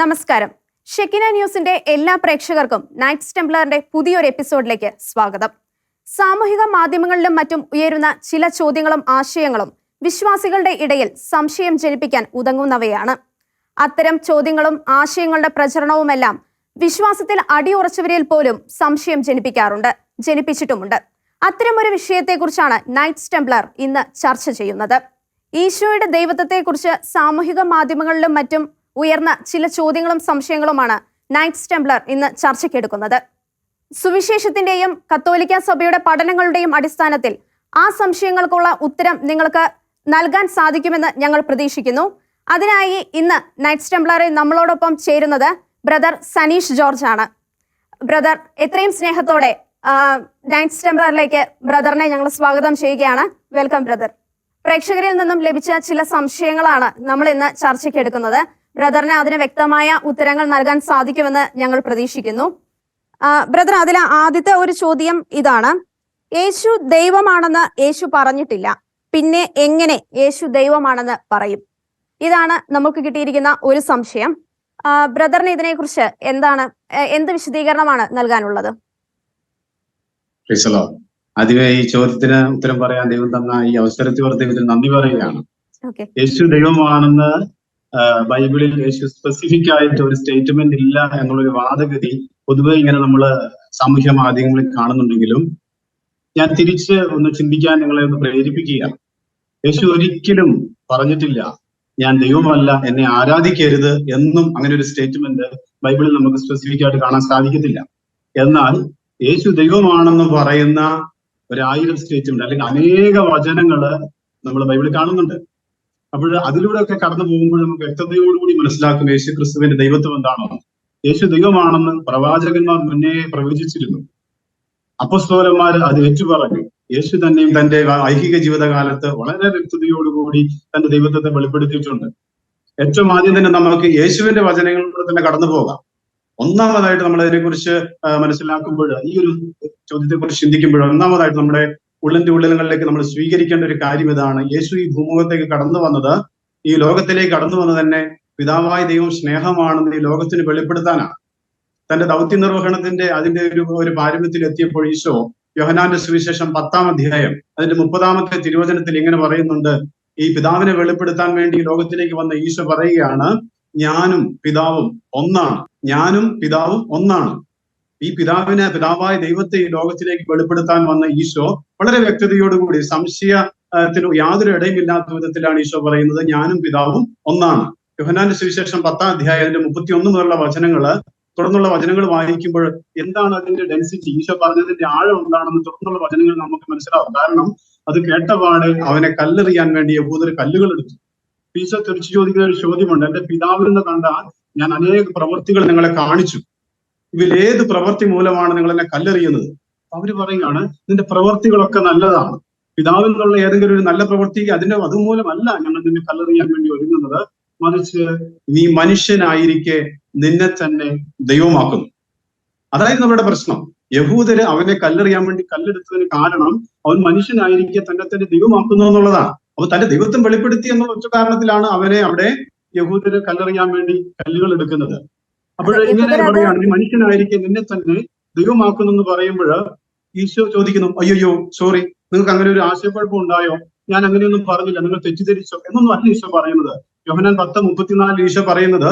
നമസ്കാരം. ഷെക്കിന ന്യൂസിന്റെ എല്ലാ പ്രേക്ഷകർക്കും നൈറ്റ്സ് ടെംപ്ലറിന്റെ പുതിയൊരു എപ്പിസോഡിലേക്ക് സ്വാഗതം. സാമൂഹിക മാധ്യമങ്ങളിലും മറ്റും ഉയരുന്ന ചില ചോദ്യങ്ങളും ആശയങ്ങളും വിശ്വാസികളുടെ ഇടയിൽ സംശയം ജനിപ്പിക്കാൻ ഉതകുന്നവയാണ്. അത്തരം ചോദ്യങ്ങളും ആശയങ്ങളുടെ പ്രചരണവുമെല്ലാം വിശ്വാസത്തിൽ അടിയുറച്ചവരിൽ പോലും സംശയം ജനിപ്പിച്ചിട്ടുമുണ്ട്. അത്തരമൊരു വിഷയത്തെക്കുറിച്ചാണ് നൈറ്റ്സ് ടെംപ്ലർ ഇന്ന് ചർച്ച ചെയ്യുന്നത്. ഈശോയുടെ ദൈവത്വത്തെക്കുറിച്ച് സാമൂഹിക മാധ്യമങ്ങളിലും മറ്റും ഉയർന്ന ചില ചോദ്യങ്ങളും സംശയങ്ങളുമാണ് നൈറ്റ്സ് ടെംപ്ലർ ഇന്ന് ചർച്ചയ്ക്കെടുക്കുന്നത്. സുവിശേഷത്തിന്റെയും കത്തോലിക്ക സഭയുടെ പഠനങ്ങളുടെയും അടിസ്ഥാനത്തിൽ ആ സംശയങ്ങൾക്കുള്ള ഉത്തരം നിങ്ങൾക്ക് നൽകാൻ സാധിക്കുമെന്ന് ഞങ്ങൾ പ്രതീക്ഷിക്കുന്നു. അതിനായി ഇന്ന് നൈറ്റ്സ് ടെംപ്ലറിൽ നമ്മളോടൊപ്പം ചേരുന്നത് ബ്രദർ സനീഷ് ജോർജ് ആണ്. ബ്രദർ, എത്രയും സ്നേഹത്തോടെ നൈറ്റ്സ് ടെംപ്ലറിലേക്ക് ബ്രദറിനെ ഞങ്ങൾ സ്വാഗതം ചെയ്യുകയാണ്. Welcome brother. പ്രേക്ഷകരിൽ നിന്നും ലഭിച്ച ചില സംശയങ്ങളാണ് നമ്മൾ ഇന്ന് ചർച്ചയ്ക്കെടുക്കുന്നത്. ബ്രദറിന് അതിന് വ്യക്തമായ ഉത്തരങ്ങൾ നൽകാൻ സാധിക്കുമെന്ന് ഞങ്ങൾ പ്രതീക്ഷിക്കുന്നു. ബ്രദർ, അതിലെ ആദ്യത്തെ ഒരു ചോദ്യം ഇതാണ്: യേശു ദൈവമാണെന്ന് യേശു പറഞ്ഞിട്ടില്ല, പിന്നെ എങ്ങനെ യേശു ദൈവമാണെന്ന് പറയും? ഇതാണ് നമുക്ക് കിട്ടിയിരിക്കുന്ന ഒരു സംശയം. ബ്രദറിന് ഇതിനെക്കുറിച്ച് എന്ത് വിശദീകരണമാണ് നൽകാനുള്ളത്? ആദ്യമേ ഈ ചോദ്യത്തിന് ഉത്തരം പറയാൻ ദൈവം തന്ന ഈ അവസരത്തിൽ ദൈവത്തിന് നന്ദി പറയുകയാണ്. യേശു ദൈവമാണെന്ന് ബൈബിളിൽ യേശു സ്പെസിഫിക് ആയിട്ട് ഒരു സ്റ്റേറ്റ്മെന്റ് ഇല്ല എന്നുള്ളൊരു വാദഗതി പൊതുവെ ഇങ്ങനെ നമ്മൾ സാമൂഹ്യ മാധ്യമങ്ങളിൽ കാണുന്നുണ്ടെങ്കിലും ഞാൻ തിരിച്ച് ഒന്ന് ചിന്തിക്കാൻ നിങ്ങളെ ഒന്ന് പ്രേരിപ്പിക്കുകയാണ്. യേശു ഒരിക്കലും പറഞ്ഞിട്ടില്ല ഞാൻ ദൈവമല്ല, എന്നെ ആരാധിക്കരുത് എന്നും. അങ്ങനെ ഒരു സ്റ്റേറ്റ്മെന്റ് ബൈബിളിൽ നമുക്ക് സ്പെസിഫിക് ആയിട്ട് കാണാൻ സാധിക്കത്തില്ല. എന്നാൽ യേശു ദൈവമാണെന്ന് പറയുന്ന 1000 സ്റ്റേറ്റ്മെന്റ് അല്ലെങ്കിൽ അനേക വചനങ്ങള് നമ്മൾ ബൈബിളിൽ കാണുന്നുണ്ട്. അപ്പോൾ അതിലൂടെ ഒക്കെ കടന്നു പോകുമ്പോൾ നമുക്ക് വ്യക്തതയോടുകൂടി മനസ്സിലാക്കും യേശു ക്രിസ്തുവിന്റെ ദൈവത്വം എന്താണോ. യേശു ദൈവമാണെന്ന് പ്രവാചകന്മാർ മുന്നേ പ്രവചിച്ചിരുന്നു. അപ്പോസ്തലന്മാർ അത് ഏറ്റുപറഞ്ഞു. യേശു തന്നെയും തന്റെ ഐഹിക ജീവിതകാലത്ത് വളരെ വ്യക്തതയോടുകൂടി തന്റെ ദൈവത്വത്തെ വെളിപ്പെടുത്തിയിട്ടുണ്ട്. ഏറ്റവും ആദ്യം തന്നെ നമുക്ക് യേശുവിന്റെ വചനങ്ങളിലൂടെ തന്നെ കടന്നു പോകാം. ഒന്നാമതായിട്ട് നമ്മൾ അതിനെക്കുറിച്ച് മനസ്സിലാക്കുമ്പോൾ, ഈ ഒരു ചോദ്യത്തെക്കുറിച്ച് ചിന്തിക്കുമ്പോൾ ഒന്നാമതായിട്ട് നമ്മുടെ ഉള്ളിലേക്ക് നമ്മൾ സ്വീകരിക്കേണ്ട ഒരു കാര്യം ഇതാണ്: യേശു ഈ ഭൂമുഖത്തേക്ക് കടന്നു വന്നത്, ഈ ലോകത്തിലേക്ക് കടന്നു വന്നത് തന്നെ പിതാവായ ദൈവം സ്നേഹമാണെന്ന് ഈ ലോകത്തിന് വെളിപ്പെടുത്താനാണ്. തന്റെ ദൗത്യ നിർവഹണത്തിന്റെ അതിന്റെ ഒരു പാരമ്യത്തിൽ എത്തിയപ്പോൾ ഈശോ യോഹന്നാന്റെ സുവിശേഷം 10-ാം അധ്യായം അതിന്റെ 30-ാമത്തെ തിരുവചനത്തിൽ ഇങ്ങനെ പറയുന്നുണ്ട്. ഈ പിതാവിനെ വെളിപ്പെടുത്താൻ വേണ്ടി ലോകത്തിലേക്ക് വന്ന ഈശോ പറയുകയാണ്, ഞാനും പിതാവും ഒന്നാണ്. ഞാനും പിതാവും ഒന്നാണ്. ഈ പിതാവായ ദൈവത്തെ ഈ ലോകത്തിലേക്ക് വെളിപ്പെടുത്താൻ വന്ന ഈശോ വളരെ വ്യക്തതയോടുകൂടി, സംശയത്തിന് യാതൊരു ഇടയുമില്ലാത്ത വിധത്തിലാണ് ഈശോ പറയുന്നത്, ഞാനും പിതാവും ഒന്നാണ്. യോഹന്നാന്റെ സുവിശേഷം 10-ാം അധ്യായം അതിന്റെ 31 മുതലുള്ള വചനങ്ങള്, തുടർന്നുള്ള വചനങ്ങൾ വായിക്കുമ്പോൾ എന്താണ് അതിന്റെ ഡെൻസിറ്റി, ഈശോ പറഞ്ഞതിന്റെ ആഴം എന്താണെന്ന് തുടർന്നുള്ള വചനങ്ങൾ നമുക്ക് മനസ്സിലാവും. കാരണം അത് കേട്ടപാടെ അവനെ കല്ലെറിയാൻ വേണ്ടി യഹൂദർ കല്ലുകൾ എടുത്തു. ഈശോ തിരിച്ചു ചോദിക്കുന്ന ഒരു ചോദ്യമുണ്ട്: എന്റെ പിതാവിൽ നിന്ന് കണ്ട ഞാൻ അനേക പ്രവൃത്തികൾ നിങ്ങളെ കാണിച്ചു, ഇതിലേത് പ്രവൃത്തി മൂലമാണ് നിങ്ങൾ എന്നെ കല്ലെറിയുന്നത്? അവര് പറയുകയാണ്, നിന്റെ പ്രവൃത്തികളൊക്കെ നല്ലതാണ്. പിതാവിൽ നിന്നുള്ള ഏതെങ്കിലും ഒരു നല്ല പ്രവൃത്തി അതുമൂലമല്ല ഞങ്ങൾ നിന്നെ കല്ലെറിയാൻ വേണ്ടി ഒരുങ്ങുന്നത്, മറിച്ച് നീ മനുഷ്യനായിരിക്കെ നിന്നെ തന്നെ ദൈവമാക്കുന്നു. അതായത് നമ്മുടെ പ്രശ്നം. യഹൂദര് അവനെ കല്ലെറിയാൻ വേണ്ടി കല്ലെടുത്തതിന് കാരണം അവൻ മനുഷ്യനായിരിക്കെ തന്നെ ദൈവമാക്കുന്നു എന്നുള്ളതാണ്. അപ്പൊ തന്റെ ദൈവത്വം വെളിപ്പെടുത്തി എന്നുള്ള ഒറ്റ കാരണത്തിലാണ് അവനെ അവിടെ യഹൂദര് കല്ലെറിയാൻ വേണ്ടി കല്ലുകൾ എടുക്കുന്നത്. അപ്പോൾ ഇങ്ങനെ പറയുകയാണ്, നീ മനുഷ്യനായിരിക്കെ നിന്നെ തന്നെ ദൈവമാക്കുന്നു എന്ന് പറയുമ്പോൾ ഈശോ ചോദിക്കുന്നു, അയ്യോ സോറി, നിങ്ങൾക്ക് അങ്ങനെ ഒരു ആശയക്കുഴപ്പം ഉണ്ടായോ? ഞാൻ അങ്ങനെയൊന്നും പറഞ്ഞില്ല, നിങ്ങൾ തെറ്റിദ്ധരിച്ചോ എന്നൊന്നും അല്ല ഈശോ പറയുന്നത്. യോഹന്നാൻ 10:34 ഈശോ പറയുന്നത്,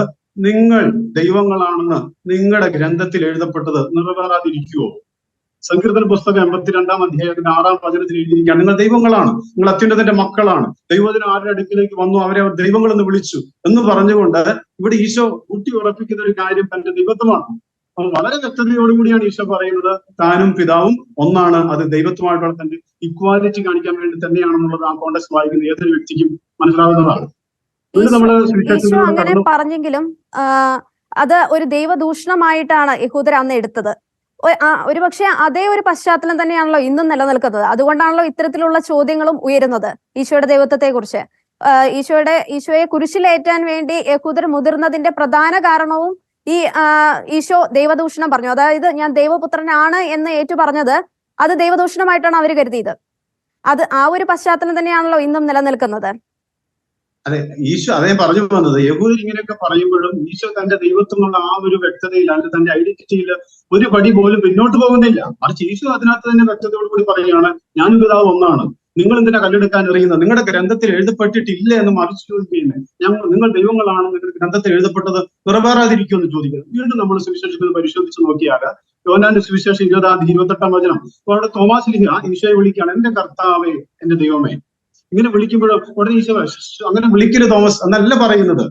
നിങ്ങൾ ദൈവങ്ങളാണെന്ന് നിങ്ങളുടെ ഗ്രന്ഥത്തിൽ എഴുതപ്പെട്ടത് നിറവേറാതിരിക്കുവോ? സങ്കീർത്തന പുസ്തകം 82-ാം അധ്യായത്തിന്റെ 6-ാം വചനത്തിൽ എഴുതിയിരിക്കുകയാണ്, നിങ്ങൾ ദൈവങ്ങളാണ്, നിങ്ങൾ അത്യുന്നതന്റെ മക്കളാണ്, ദൈവത്തിന് ആരുടെ അടുക്കിലേക്ക് വന്നു അവരെ ദൈവങ്ങൾ എന്ന് വിളിച്ചു എന്ന് പറഞ്ഞുകൊണ്ട് ഇവിടെ ഈശോ ഊട്ടി ഉറപ്പിക്കുന്ന ഒരു കാര്യം തന്റെ ദൈവത്വമാണ്. അപ്പൊ വളരെ വ്യക്തതയോടുകൂടിയാണ് ഈശോ പറയുന്നത്, താനും പിതാവും ഒന്നാണ്. അത് ദൈവത്വമായിട്ടുള്ള തന്റെ ഇക്വാലിറ്റി കാണിക്കാൻ വേണ്ടി തന്നെയാണെന്നുള്ളത് ആ കോണ്ടക്സ്റ്റ് വായിക്കുന്ന ഏതൊരു വ്യക്തിക്കും മനസ്സിലാവുന്നതാണ്. അങ്ങനെ പറഞ്ഞെങ്കിലും അത് ഒരു ദൈവദൂഷണമായിട്ടാണ് യഹൂദർ അന്ന് എടുത്തത്. ഒരുപക്ഷെ അതേ ഒരു പശ്ചാത്തലം തന്നെയാണല്ലോ ഇന്നും നിലനിൽക്കുന്നത്. അതുകൊണ്ടാണല്ലോ ഇത്തരത്തിലുള്ള ചോദ്യങ്ങളും ഉയരുന്നത് ഈശോയുടെ ദൈവത്വത്തെ കുറിച്ച്. ഈശോയെ കുരിശിലേറ്റാൻ വേണ്ടി യഹൂദർ മുതിർന്നതിന്റെ പ്രധാന കാരണവും ഈ ഈശോ ദൈവദൂഷണം പറഞ്ഞു. അതായത് ഞാൻ ദൈവപുത്രനാണ് എന്ന് ഏറ്റു പറഞ്ഞത് അത് ദൈവദൂഷണമായിട്ടാണ് അവർ കരുതിയത്. ആ ഒരു പശ്ചാത്തലം തന്നെയാണല്ലോ ഇന്നും നിലനിൽക്കുന്നത്. അതെ, ഈശോ അതേ പറഞ്ഞു വന്നത്. യഹൂദർ ഇങ്ങനെയൊക്കെ പറയുമ്പോഴും ഈശോ തന്റെ ദൈവത്വമുള്ള ആ ഒരു വ്യക്തതയിൽ, അല്ലെങ്കിൽ തന്റെ ഐഡന്റിറ്റിയിൽ ഒരു പടി പോലും പിന്നോട്ട് പോകുന്നില്ല. മറിച്ച് ഈശോ അതിനകത്ത് തന്നെ വ്യക്തതയോടുകൂടി പറയുകയാണ്, ഞാനും പിതാവ് ഒന്നാണ്, നിങ്ങൾ എന്തിനാ കല്ലെടുക്കാൻ എറിയുന്നത്, നിങ്ങളുടെ ഗ്രന്ഥത്തിൽ എഴുതപ്പെട്ടിട്ടില്ല എന്ന് മറിച്ച് ചോദിക്കുന്നത്. നിങ്ങൾ ദൈവങ്ങളാണ്, നിങ്ങളുടെ ഗ്രന്ഥത്തിൽ എഴുതപ്പെട്ടത് നിറവേറാതിരിക്കുമെന്ന് ചോദിക്കുന്നത്. വീണ്ടും നമ്മൾ സുവിശേഷത്തിൽ പരിശോധിച്ച് നോക്കിയാൽ യോഹന്നാന്റെ സുവിശേഷം 20-28 വചനം, അപ്പൊ അവിടെ തോമാസ് ലീഹ ഈശോയെ വിളിക്കുകയാണ്, എന്റെ കർത്താവേ, എന്റെ ദൈവമേ. ഇങ്ങനെ വിളിക്കുമ്പോഴോ ഉടനെ ഈശോ അങ്ങനെ വിളിക്കരുത് തോമസ് എന്നല്ല പറയുന്നത്.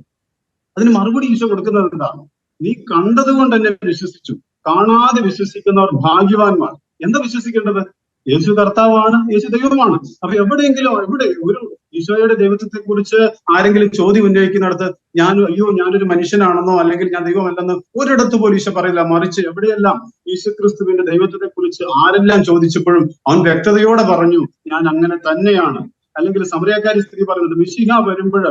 അതിന് മറുപടി ഈശോ കൊടുക്കുന്നത് എന്താണ്? നീ കണ്ടത് കൊണ്ട് എന്നെ വിശ്വസിച്ചു, കാണാതെ വിശ്വസിക്കുന്നവർ ഭാഗ്യവാന്മാർ. എന്താ വിശ്വസിക്കേണ്ടത്? യേശു കർത്താവാണ്, യേശു ദൈവമാണ്. അപ്പൊ എവിടെയെങ്കിലും ഒരു ഈശോയുടെ ദൈവത്വത്തെ കുറിച്ച് ആരെങ്കിലും ചോദ്യം ഉന്നയിക്കുന്നിടത്ത് ഞാനൊരു മനുഷ്യനാണെന്നോ അല്ലെങ്കിൽ ഞാൻ ദൈവമല്ലെന്നോ ഒരിടത്ത് പോലും ഈശോ പറയില്ല. മറിച്ച് എവിടെയെല്ലാം യേശുക്രിസ്തുവിന്റെ ദൈവത്വത്തെ കുറിച്ച് ആരെല്ലാം ചോദിച്ചപ്പോഴും അവൻ വ്യക്തതയോടെ പറഞ്ഞു, ഞാൻ അങ്ങനെ തന്നെയാണ്. അല്ലെങ്കിൽ സമരക്കാരി സ്ത്രീ പറയുന്നത്, മിശിഹ വരുമ്പോൾ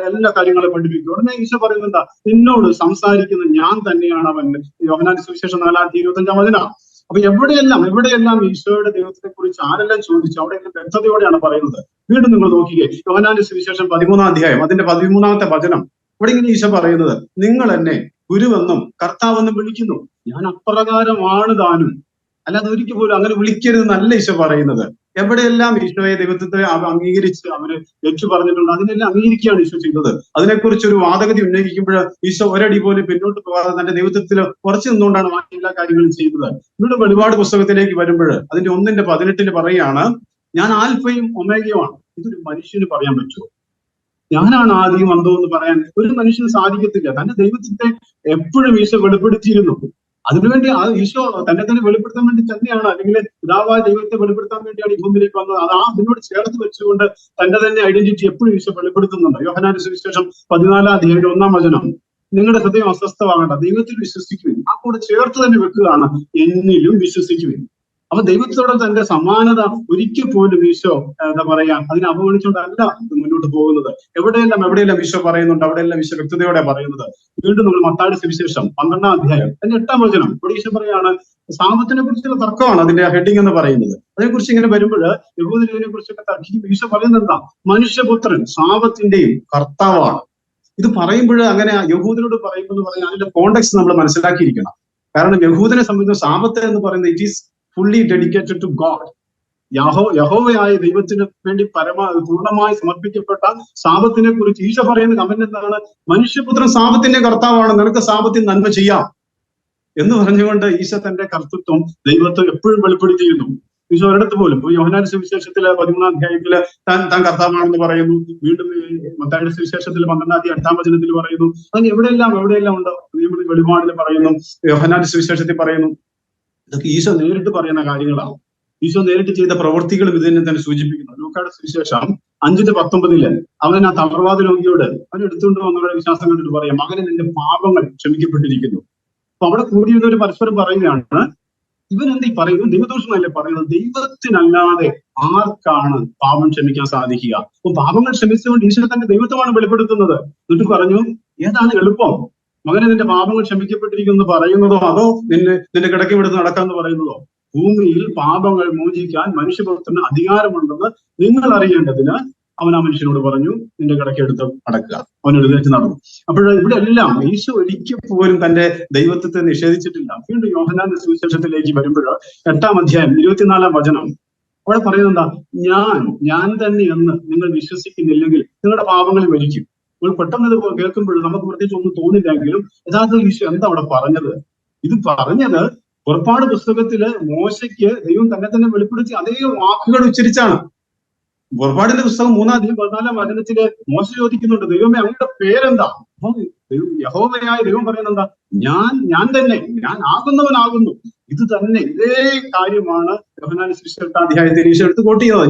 എല്ലാ കാര്യങ്ങളും പഠിപ്പിക്കും. ഉടനെ ഈശോ പറയുന്നത് എന്താ? നിന്നോട് സംസാരിക്കുന്ന ഞാൻ തന്നെയാണ് അവൻ. യോഹന്നാന്റെ സുവിശേഷം 4:25 വചനം. അപ്പൊ എവിടെയെല്ലാം ഈശോയുടെ ദൈവത്തെ കുറിച്ച് ആരെല്ലാം ചോദിച്ചു അവിടെയെല്ലാം വ്യക്തതയോടെയാണ് പറയുന്നത്. വീണ്ടും നിങ്ങൾ നോക്കിക്കേ, യോഹന്നാന്റെ സുവിശേഷം 13 അധ്യായം അതിന്റെ 13 വചനം. ഇവിടെ ഇങ്ങനെ ഈശോ പറയുന്നത്, നിങ്ങൾ എന്നെ ഗുരുവെന്നും കർത്താവെന്നും വിളിക്കുന്നു, ഞാൻ അപ്രകാരമാണ് താനും. അല്ലാതെ ഒരിക്കൽ പോലും അങ്ങനെ വിളിക്കരുതെന്നല്ല ഈശോ പറയുന്നത്. എവിടെയെല്ലാം ഈശോയെ ദൈവത്വത്തെ അംഗീകരിച്ച് അവര് ഏറ്റു പറഞ്ഞിട്ടുണ്ട്, അതിനെല്ലാം അംഗീകരിക്കുകയാണ് ഈശോ ചെയ്തത്. അതിനെക്കുറിച്ച് ഒരു വാദഗതി ഉന്നയിക്കുമ്പോൾ ഈശോ ഒരടി പോലും പിന്നോട്ട് പോകാതെ തന്റെ ദൈവത്വത്തിൽ ഉറച്ചു നിന്നുകൊണ്ടാണ് ബാക്കി എല്ലാ കാര്യങ്ങളും ചെയ്തത്. ഇവിടെ വെളിപാട് പുസ്തകത്തിലേക്ക് വരുമ്പോൾ അതിന്റെ 1:18 പറയാണ്, ഞാൻ ആൽഫയും ഒമേഗയുമാണ്. ഇതൊരു മനുഷ്യന് പറയാൻ പറ്റുമോ? ഞാനാണ് ആദ്യം അന്തവും എന്ന് പറയാൻ ഒരു മനുഷ്യന് സാധിക്കത്തില്ല. തന്റെ ദൈവത്വത്തെ എപ്പോഴും ഈശോ വെളിപ്പെടുത്തിയിരുന്നു. അതിനുവേണ്ടി ഈശോ തന്നെ വെളിപ്പെടുത്താൻ വേണ്ടി തന്നെയാണ്, അല്ലെങ്കിൽ പിതാവായ ദൈവത്തെ വെളിപ്പെടുത്താൻ വേണ്ടിയാണ് ഈ ഭൂമിയിലേക്ക് വന്നത്. അതിനോട് ചേർത്ത് വെച്ചുകൊണ്ട് തന്റെ തന്നെ ഐഡന്റിറ്റി എപ്പോഴും ഈശോ വെളിപ്പെടുത്തുന്നുണ്ട്. യോഹന്നാന്റെ സുവിശേഷം 14:1 വചനം, നിങ്ങളുടെ ഹൃദയം അസ്വസ്ഥമാകേണ്ട, ദൈവത്തിൽ വിശ്വസിക്കുവിൻ. ആ കൂടെ ചേർത്ത് തന്നെ വെക്കുകയാണ്, എന്നിലും വിശ്വസിക്കുവിൻ. അപ്പൊ ദൈവത്തോടെ തന്റെ സമാനത ഒരിക്കൽ പോലും ഈശോ എന്താ പറയാ അതിനെ അവഗണിച്ചുകൊണ്ടല്ല മുന്നോട്ട് പോകുന്നത്. എവിടെയെല്ലാം ഈശോ പറയുന്നുണ്ട്, അവിടെയെല്ലാം ഈശോ വ്യക്തതയോടെ പറയുന്നത്. വീണ്ടും നമ്മൾ മത്തായിയുടെ സുവിശേഷം 12 അധ്യായം അതിന്റെ 8 വചനം, ഇവിടെ ഈശോ പറയാണ്, സാപത്തിനെ കുറിച്ചുള്ള തർക്കമാണ് അതിന്റെ ഹെഡിങ് എന്ന് പറയുന്നത്. അതിനെക്കുറിച്ച് ഇങ്ങനെ വരുമ്പോൾ യഹൂദർ ഇതിനെ കുറിച്ചൊക്കെ തർക്കിക്കും. ഈശോ പറയുന്നത് എന്താ? മനുഷ്യപുത്രൻ സാപത്തിന്റെയും കർത്താവാണ്. ഇത് പറയുമ്പോൾ അങ്ങനെ യഹൂദരോട് പറയുമ്പോൾ പറഞ്ഞാൽ അതിന്റെ കോണ്ടെക്സ്റ്റ് നമ്മൾ മനസ്സിലാക്കിയിരിക്കണം. കാരണം യഹൂദനെ സംബന്ധിച്ച സാപത്ത് എന്ന് പറയുന്നത് it is fully dedicated to God. യഹോവയായ ദൈവത്തിന് വേണ്ടി പൂർണ്ണമായി സമർപ്പിക്കപ്പെട്ട സാപത്തിനെ കുറിച്ച് ഈശോ പറയുന്ന കമന്റ് എന്താണ്? മനുഷ്യപുത്രൻ സാപത്തിന്റെ കർത്താവാണ്, നിനക്ക് സാപത്തിൽ നന്മ ചെയ്യാം എന്ന് പറഞ്ഞുകൊണ്ട് ഈശോ തന്റെ കർത്തൃത്വം ദൈവത്വം എപ്പോഴും വെളിപ്പെടുത്തിയിരുന്നു. ഈശോ ഒരിടത്ത് പോലും യോഹന്നാന്റെ സുവിശേഷത്തിലെ 13 അധ്യായത്തില് താൻ കർത്താവാണെന്ന് പറയുന്നു. വീണ്ടും മത്തായിയുടെ സുവിശേഷത്തിൽ 12-8 വചനത്തിൽ പറയുന്നു. അങ്ങനെ എവിടെയെല്ലാം ഉണ്ടോ? വെളിപാടിൽ പറയുന്നു, യോഹന്നാന്റെ സുവിശേഷത്തിൽ പറയുന്നു. ഇതൊക്കെ ഈശോ നേരിട്ട് പറയുന്ന കാര്യങ്ങളാണ്. ഈശോ നേരിട്ട് ചെയ്ത പ്രവൃത്തികളും ഇതിനെ തന്നെ സൂചിപ്പിക്കുന്നു. ലൂക്കായുടെ സുവിശേഷം 5:19 അവൻ ആ തളർവാദ രോഗിയോട് അവൻ എടുത്തുകൊണ്ട് വന്നവരുടെ വിശ്വാസം കണ്ടിട്ട് പറയാം, മകനെ നിന്റെ പാപങ്ങൾ ക്ഷമിക്കപ്പെട്ടിരിക്കുന്നു. അപ്പൊ അവിടെ കൂടിയിരുന്നവർ പരസ്പരം പറയുകയാണ്, ഇവൻ എന്താ ഈ പറയുന്നത്? ദൈവദോഷമല്ലേ പറയുന്നത്? ദൈവത്തിനല്ലാതെ ആർക്കാണ് പാപം ക്ഷമിക്കാൻ സാധിക്കുക? അപ്പൊ പാപങ്ങൾ ക്ഷമിച്ചുകൊണ്ട് ഈശോ തന്റെ ദൈവത്വമാണ് വെളിപ്പെടുത്തുന്നത്. എന്നിട്ട് പറഞ്ഞു, ഏതാണ് എളുപ്പം? മകനെ നിന്റെ പാപങ്ങൾ ക്ഷമിക്കപ്പെട്ടിരിക്കുന്നു പറയുന്നതോ അതോ നിന്റെ കിടക്കി വിടുന്ന് നടക്കാന്ന് പറയുന്നതോ? ഭൂമിയിൽ പാപങ്ങൾ മോചിക്കാൻ മനുഷ്യപുത്രന് അധികാരമുണ്ടെന്ന് നിങ്ങൾ അറിയേണ്ടതിന് അവൻ ആ മനുഷ്യനോട് പറഞ്ഞു, നിന്റെ കിടക്കെടുത്ത് അടക്കുക. അവൻ എഴുന്നേറ്റ് നടന്നു. അപ്പോൾ ഇവിടെ എല്ലാം ഈശോ ഒരിക്കൽ പോലും തന്റെ ദൈവത്വത്തെ നിഷേധിച്ചിട്ടില്ല. വീണ്ടും യോഹന്നാന്റെ സുവിശേഷത്തിലേക്ക് വരുമ്പോൾ 8 അധ്യായം 24 വചനം അവിടെ പറയുന്നത് എന്താ? ഞാൻ തന്നെ എന്ന് നിങ്ങൾ വിശ്വസിക്കുന്നില്ലെങ്കിൽ നിങ്ങളുടെ പാപങ്ങൾ മരിക്കും. നമ്മൾ പെട്ടെന്ന് ഇത് കേൾക്കുമ്പോൾ നമുക്ക് പ്രത്യേകിച്ച് ഒന്നും തോന്നില്ലെങ്കിലും യഥാർത്ഥത്തിൽ ഈശോ എന്താ അവിടെ പറഞ്ഞത്? ഇത് പറഞ്ഞത് പുറപ്പാട് പുസ്തകത്തില് മോശയ്ക്ക് ദൈവം തന്നെ വെളിപ്പെടുത്തി അതേ വാക്കുകൾ ഉച്ചരിച്ചാണ്. പുറപ്പാടിന്റെ പുസ്തകം 3:14 വചനത്തില് മോശ ചോദിക്കുന്നുണ്ട്, ദൈവമേ അങ്ങയുടെ പേരെന്താ? അപ്പൊ യഹോവയായ ദൈവം പറയുന്നത് എന്താ? ഞാൻ തന്നെ, ഞാൻ ആകുന്നവനാകുന്നു. ഇത് തന്നെ ഇതേ കാര്യമാണ് യോഹന്നാന്റെ സുവിശേഷം 8 അധ്യായത്തിൽ ഈശോ എടുത്ത് കോട്ട് ചെയ്തത്.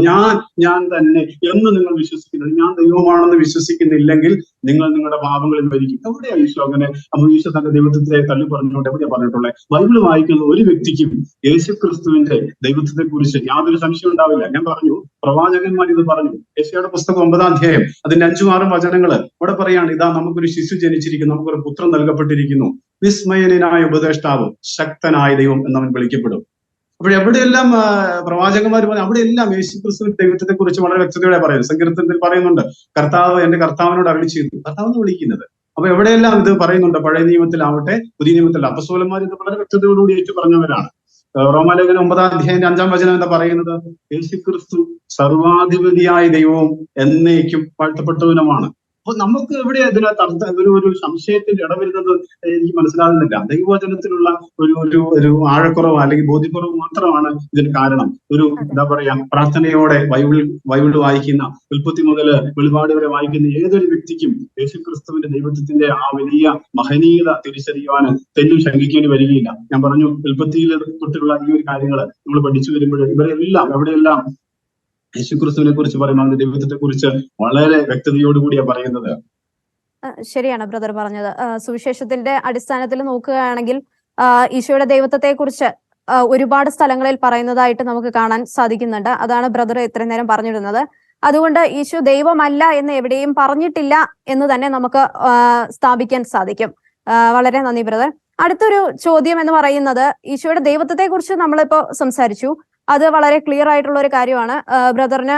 ഞാൻ തന്നെ എന്ന് നിങ്ങൾ വിശ്വസിക്കുന്നത്, ഞാൻ ദൈവമാണെന്ന് വിശ്വസിക്കുന്നില്ലെങ്കിൽ നിങ്ങൾ നിങ്ങളുടെ പാപങ്ങളിൽ മരിക്കും. എവിടെയാ ഈശോ അങ്ങനെ? അപ്പൊ ഈശോ തന്റെ ദൈവത്വത്തെ തള്ളി പറഞ്ഞുകൊണ്ട് എവിടെയാ പറഞ്ഞിട്ടുള്ളത്? ബൈബിൾ വായിക്കുന്ന ഒരു വ്യക്തിക്കും യേശുക്രിസ്തുവിന്റെ ദൈവത്വത്തെ കുറിച്ച് യാതൊരു സംശയം ഉണ്ടാവില്ല. ഞാൻ പറഞ്ഞു, പ്രവാചകന്മാർ ഇത് പറഞ്ഞു. യെശയ്യായുടെ പുസ്തകം 9 അധ്യായം അതിന്റെ 5-6 വചനങ്ങള് ഇവിടെ പറയാണ്, ഇതാ നമുക്കൊരു ശിശു ജനിച്ചിരിക്കുന്നു, നമുക്കൊരു പുത്രൻ നൽകപ്പെട്ടിരിക്കുന്നു, വിസ്മയനായ ഉപദേഷ്ടാവ്, ശക്തനായ ദൈവം എന്നവൻ വിളിക്കപ്പെടും. അപ്പോൾ എവിടെയെല്ലാം പ്രവാചകന്മാർ പറഞ്ഞു അവിടെയെല്ലാം യേശുക്രിസ്തു ദൈവത്തെ കുറിച്ച് വളരെ വ്യക്തതയോടെ പറയുന്നു. സങ്കീർത്തനത്തിൽ പറയുന്നുണ്ട്, കർത്താവ് എന്റെ കർത്താവിനോട് അരുളി ചെയ്തു, കർത്താവെന്ന് വിളിക്കുന്നത്. അപ്പൊ എവിടെയെല്ലാം ഇത് പറയുന്നുണ്ട്, പഴയ നിയമത്തിലാവട്ടെ പുതിയ നിയമത്തിലാവട്ടെ. അപ്പസ്തോലന്മാർ ഇത് വളരെ വ്യക്തതയോടുകൂടി ഏറ്റു പറഞ്ഞവരാണ്. റോമാലേഖനം 9-5 എന്താ പറയുന്നത്? യേശുക്രിസ്തു സർവാധിപതിയായ ദൈവവും എന്നേക്കും വാഴ്ത്തപ്പെട്ടവനുമാണ്. അപ്പൊ നമുക്ക് എവിടെ ഇതിനകത്ത് ഒരു സംശയത്തിന്റെ ഇടവരുന്നത് എനിക്ക് മനസ്സിലാകുന്നില്ല. ദൈവവചനത്തിലുള്ള ഒരു ആഴക്കുറവ് അല്ലെങ്കിൽ ബോധ്യക്കുറവ് മാത്രമാണ് ഇതിന് കാരണം. എന്താ പറയാ, പ്രാർത്ഥനയോടെ ബൈബിൾ വായിക്കുന്ന, ഉൽപ്പത്തി മുതൽ വെളിപാട് വരെ വായിക്കുന്ന ഏതൊരു വ്യക്തിക്കും യേശുക്രിസ്തുവിന്റെ ദൈവത്വത്തിന്റെ ആ വലിയ മഹനീയത തിരിച്ചറിയുവാൻ തെല്ലും ശങ്കിക്കേണ്ടി വരികയില്ല. ഞാൻ പറഞ്ഞു, ഉൽപ്പത്തിയിൽ തൊട്ടുള്ള ഈ ഒരു കാര്യങ്ങൾ നമ്മൾ പഠിച്ചു വരുമ്പോൾ ഇവരെല്ലാം എവിടെയെല്ലാം യേശുക്രിസ്തുവിനെ കുറിച്ച് പറയുമ്പോൾ ദൈവത്തെ കുറിച്ച് വളരെ വ്യക്തതയോടുകൂടിയാണ് പറയുന്നത്. ശരിയാണ് ബ്രദർ പറഞ്ഞത്. സുവിശേഷത്തിന്റെ അടിസ്ഥാനത്തിൽ നോക്കുകയാണെങ്കിൽ ഈശോയുടെ ദൈവത്വത്തെ കുറിച്ച് ഒരുപാട് സ്ഥലങ്ങളിൽ പറയുന്നതായിട്ട് നമുക്ക് കാണാൻ സാധിക്കുന്നുണ്ട്. അതാണ് ബ്രദർ ഇത്രയും നേരം പറഞ്ഞിരുന്നത്. അതുകൊണ്ട് ഈശോ ദൈവമല്ല എന്ന് എവിടെയും പറഞ്ഞിട്ടില്ല എന്ന് തന്നെ നമുക്ക് സ്ഥാപിക്കാൻ സാധിക്കും. വളരെ നന്ദി ബ്രദർ. അടുത്തൊരു ചോദ്യം എന്ന് പറയുന്നത്, ഈശോയുടെ ദൈവത്വത്തെ കുറിച്ച് നമ്മളിപ്പോ സംസാരിച്ചു, അത് വളരെ ക്ലിയർ ആയിട്ടുള്ള ഒരു കാര്യമാണ്. ബ്രദറിന്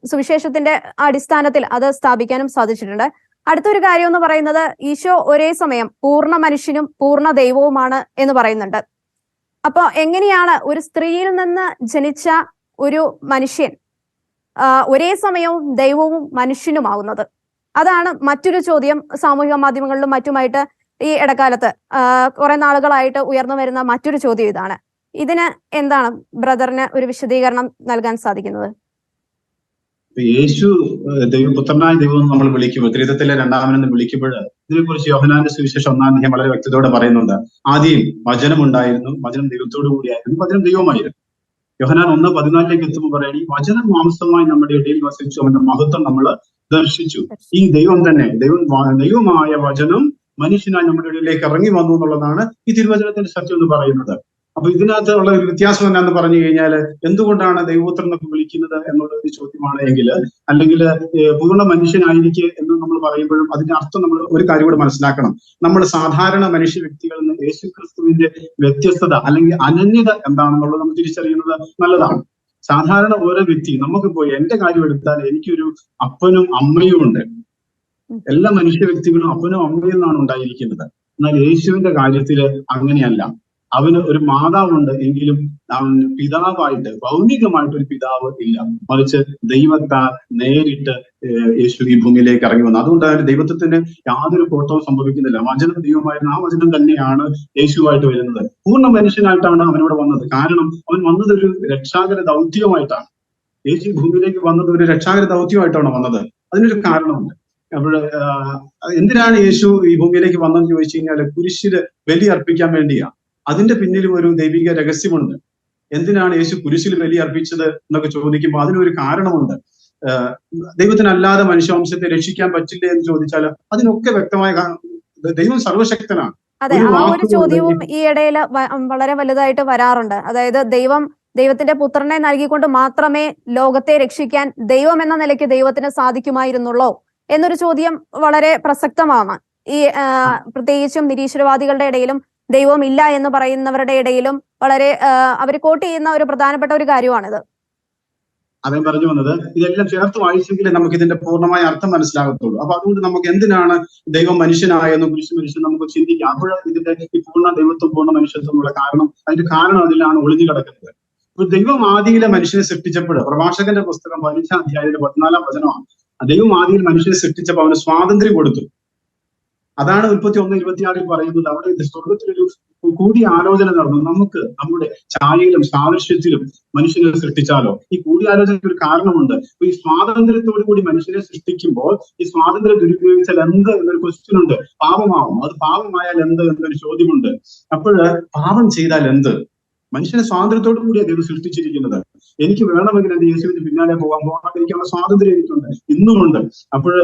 സുവിശേഷത്തിന്റെ അടിസ്ഥാനത്തിൽ അത് സ്ഥാപിക്കാനും സാധിച്ചിട്ടുണ്ട്. അടുത്തൊരു കാര്യം എന്ന് പറയുന്നത്, ഈശോ ഒരേ സമയം പൂർണ്ണ മനുഷ്യനും പൂർണ്ണ ദൈവവുമാണ് എന്ന് പറയുന്നുണ്ട്. അപ്പൊ എങ്ങനെയാണ് ഒരു സ്ത്രീയിൽ നിന്ന് ജനിച്ച ഒരു മനുഷ്യൻ ഒരേ സമയവും ദൈവവും മനുഷ്യനുമാകുന്നത്? അതാണ് മറ്റൊരു ചോദ്യം. സാമൂഹിക മാധ്യമങ്ങളിലും മറ്റുമായിട്ട് ഈ ഇടക്കാലത്ത് കുറെ നാളുകളായിട്ട് ഉയർന്നു വരുന്ന മറ്റൊരു ചോദ്യം ഇതാണ്. ഇതിന് എന്താണ് ബ്രദറിന് ഒരു വിശദീകരണം നൽകാൻ സാധിക്കുന്നത്? യേശു പുത്രനായ ദൈവം നമ്മൾ വിളിക്കുമ്പോൾ, ത്രിത്വത്തിലെ രണ്ടാമനെന്ന് വിളിക്കുമ്പോൾ, ഇതിനെക്കുറിച്ച് യോഹന്നാന്റെ സുവിശേഷം 1-ാം വളരെ വ്യക്തതയോടെ പറയുന്നുണ്ട്. ആദ്യം വചനം ഉണ്ടായിരുന്നു, വചനം ദൈവത്തോടു കൂടിയായിരുന്നു, വചനം ദൈവമായിരുന്നു. യോഹന്നാൻ 1:14 എത്തുമ്പോൾ പറയണി, വചനം മാംസമായി നമ്മുടെ ഇടയിൽ വസിച്ചു, അവന്റെ മഹത്വം നമ്മൾ ദർശിച്ചു. ഈ ദൈവം തന്നെ, ദൈവമായ വചനം മനുഷ്യനായി നമ്മുടെ ഇടയിലേക്ക് ഇറങ്ങി വന്നു എന്നുള്ളതാണ് ഈ തിരുവചനത്തിന്റെ സത്യം എന്ന് പറയുന്നത്. അപ്പൊ ഇതിനകത്ത് ഉള്ള ഒരു വ്യത്യാസം എന്നാന്ന് പറഞ്ഞു കഴിഞ്ഞാൽ, എന്തുകൊണ്ടാണ് ദൈവപുത്രൻ എന്നൊക്കെ വിളിക്കുന്നത് എന്നുള്ള ഒരു ചോദ്യമാണ് എങ്കിൽ, അല്ലെങ്കിൽ പൂർണ്ണ മനുഷ്യനായിരിക്കെ എന്ന് നമ്മൾ പറയുമ്പോഴും അതിന്റെ അർത്ഥം നമ്മൾ ഒരു കാര്യം കൂടെ മനസ്സിലാക്കണം. നമ്മൾ സാധാരണ മനുഷ്യ വ്യക്തികളിൽ നിന്ന് യേശുക്രിസ്തുവിന്റെ വ്യത്യസ്തത അല്ലെങ്കിൽ അനന്യത എന്താണെന്നുള്ളത് നമ്മൾ തിരിച്ചറിയുന്നത് നല്ലതാണ്. സാധാരണ ഓരോ വ്യക്തി, നമുക്കിപ്പോ എന്റെ കാര്യം എടുത്താൽ എനിക്കൊരു അപ്പനും അമ്മയും ഉണ്ട്. എല്ലാ മനുഷ്യ വ്യക്തികളും അപ്പനും അമ്മയും നിന്നാണ് ഉണ്ടായിരിക്കുന്നത്. എന്നാൽ യേശുവിന്റെ കാര്യത്തില് അങ്ങനെയല്ല. അവന് ഒരു മാതാവുണ്ട്, എങ്കിലും അവൻ പിതാവായിട്ട്, ഭൗതികമായിട്ട് ഒരു പിതാവ് ഇല്ല. മറിച്ച് ദൈവത്താൽ നേരിട്ട് യേശു ഈ ഭൂമിയിലേക്ക് ഇറങ്ങി വന്നു. അതുകൊണ്ട് അവന്റെ ദൈവത്വത്തിന് യാതൊരു കോട്ടവും സംഭവിക്കുന്നില്ല. വചനം ദൈവമായിരുന്നു, ആ വചനം തന്നെയാണ് യേശുവായിട്ട് വരുന്നത്. പൂർണ്ണ മനുഷ്യനായിട്ടാണ് അവനോട് വന്നത്. കാരണം അവൻ വന്നത് ഒരു രക്ഷാകര ദൗത്യമായിട്ടാണ്. യേശു ഭൂമിയിലേക്ക് വന്നത് ഒരു രക്ഷാകര ദൗത്യമായിട്ടാണ് വന്നത്. അതിനൊരു കാരണമുണ്ട്. അപ്പോൾ എന്തിനാണ് യേശു ഈ ഭൂമിയിലേക്ക് വന്നതെന്ന് ചോദിച്ചു കഴിഞ്ഞാൽ, കുരിശില് ബലി അർപ്പിക്കാൻ വേണ്ടിയാണ്. അതിന്റെ പിന്നിലും ഒരു ദൈവിക രഹസ്യമുണ്ട്. എന്തിനാണ് യേശു കുരിശിൽ ബലി അർപ്പിച്ചത് എന്നൊക്കെ ചോദിക്കുമ്പോൾ അതിനൊരു കാരണമുണ്ട്. ദൈവത്തിനല്ലാതെ മനുഷ്യവംശത്തെ രക്ഷിക്കാൻ പറ്റില്ല എന്ന് ചോദിച്ചാൽ അതിനൊക്കെ വ്യക്തമായ ദൈവം സർവശക്തനാണ്. അതെ, ആ ഒരു ചോദ്യവും ഈ ഇടയിൽ വളരെ വലുതായിട്ട് വരാറുണ്ട്. അതായത് ദൈവത്തിന്റെ പുത്രനെ നൽകിക്കൊണ്ട് മാത്രമേ ലോകത്തെ രക്ഷിക്കാൻ ദൈവം എന്ന നിലയ്ക്ക് ദൈവത്തിന് സാധിക്കുമായിരുന്നുള്ളോ എന്നൊരു ചോദ്യം വളരെ പ്രസക്തമാണ്. ഈ പ്രത്യേകിച്ചും നിരീശ്വരവാദികളുടെ ഇടയിലും ദൈവം ഇല്ല എന്ന് പറയുന്നവരുടെ ഇടയിലും വളരെ അവർ കോട്ട് ചെയ്യുന്ന ഒരു പ്രധാനപ്പെട്ട ഒരു കാര്യമാണിത്. അതേ പറഞ്ഞു വന്നത്, ഇതെല്ലാം ചേർത്ത് വായിച്ചെങ്കിലേ നമുക്ക് ഇതിന്റെ പൂർണ്ണമായ അർത്ഥം മനസ്സിലാകത്തുള്ളൂ. അപ്പൊ അതുകൊണ്ട് നമുക്ക് എന്തിനാണ് ദൈവം മനുഷ്യനായെന്നും കുരിശ് മനുഷ്യൻ നമുക്ക് ചിന്തിക്കാം. അപ്പോൾ ഇതിന്റെ ഈ പൂർണ്ണ ദൈവത്വം പൂർണ്ണ മനുഷ്യത്വം എന്നുള്ള അതിന്റെ കാരണം അതിലാണ് ഒളിഞ്ഞു കിടക്കുന്നത്. ഇപ്പൊ ദൈവം ആദിയിലെ മനുഷ്യനെ സൃഷ്ടിച്ചപ്പോൾ, പ്രഭാഷകന്റെ പുസ്തകം 15-ാം അധ്യായത്തിന്റെ 14-ാം വചനമാണ്. ദൈവം ആദിയിൽ മനുഷ്യനെ സൃഷ്ടിച്ചപ്പോൾ അവന് സ്വാതന്ത്ര്യം കൊടുത്തു. അതാണ് 31:26 പറയുന്നത്. അവിടെ സ്വർഗത്തിലൊരു കൂടിയാലോചന നടന്നു. നമുക്ക് നമ്മുടെ ഛായയിലും സാദൃശ്യത്തിലും മനുഷ്യനെ സൃഷ്ടിച്ചാലോ? ഈ കൂടിയാലോചനയ്ക്ക് ഒരു കാരണമുണ്ട്. ഈ സ്വാതന്ത്ര്യത്തോടു കൂടി മനുഷ്യനെ സൃഷ്ടിക്കുമ്പോൾ ഈ സ്വാതന്ത്ര്യം ദുരുപയോഗിച്ചാൽ എന്ത് എന്നൊരു ക്വസ്റ്റ്യൻ ഉണ്ട്. പാപമാവും. അത് പാപമായാൽ എന്ത് എന്നൊരു ചോദ്യമുണ്ട്. അപ്പോൾ പാപം ചെയ്താൽ എന്ത്? മനുഷ്യനെ സ്വാതന്ത്ര്യത്തോടു കൂടിയാണ് ദൈവം സൃഷ്ടിച്ചിരിക്കുന്നത്. എനിക്ക് വേണമെങ്കിൽ എന്റെ യേശുവിന്റെ പിന്നാലെ പോകാതിരിക്കാനുള്ള സ്വാതന്ത്ര്യം എനിക്കുണ്ട്, ഇന്നുമുണ്ട്. അപ്പോൾ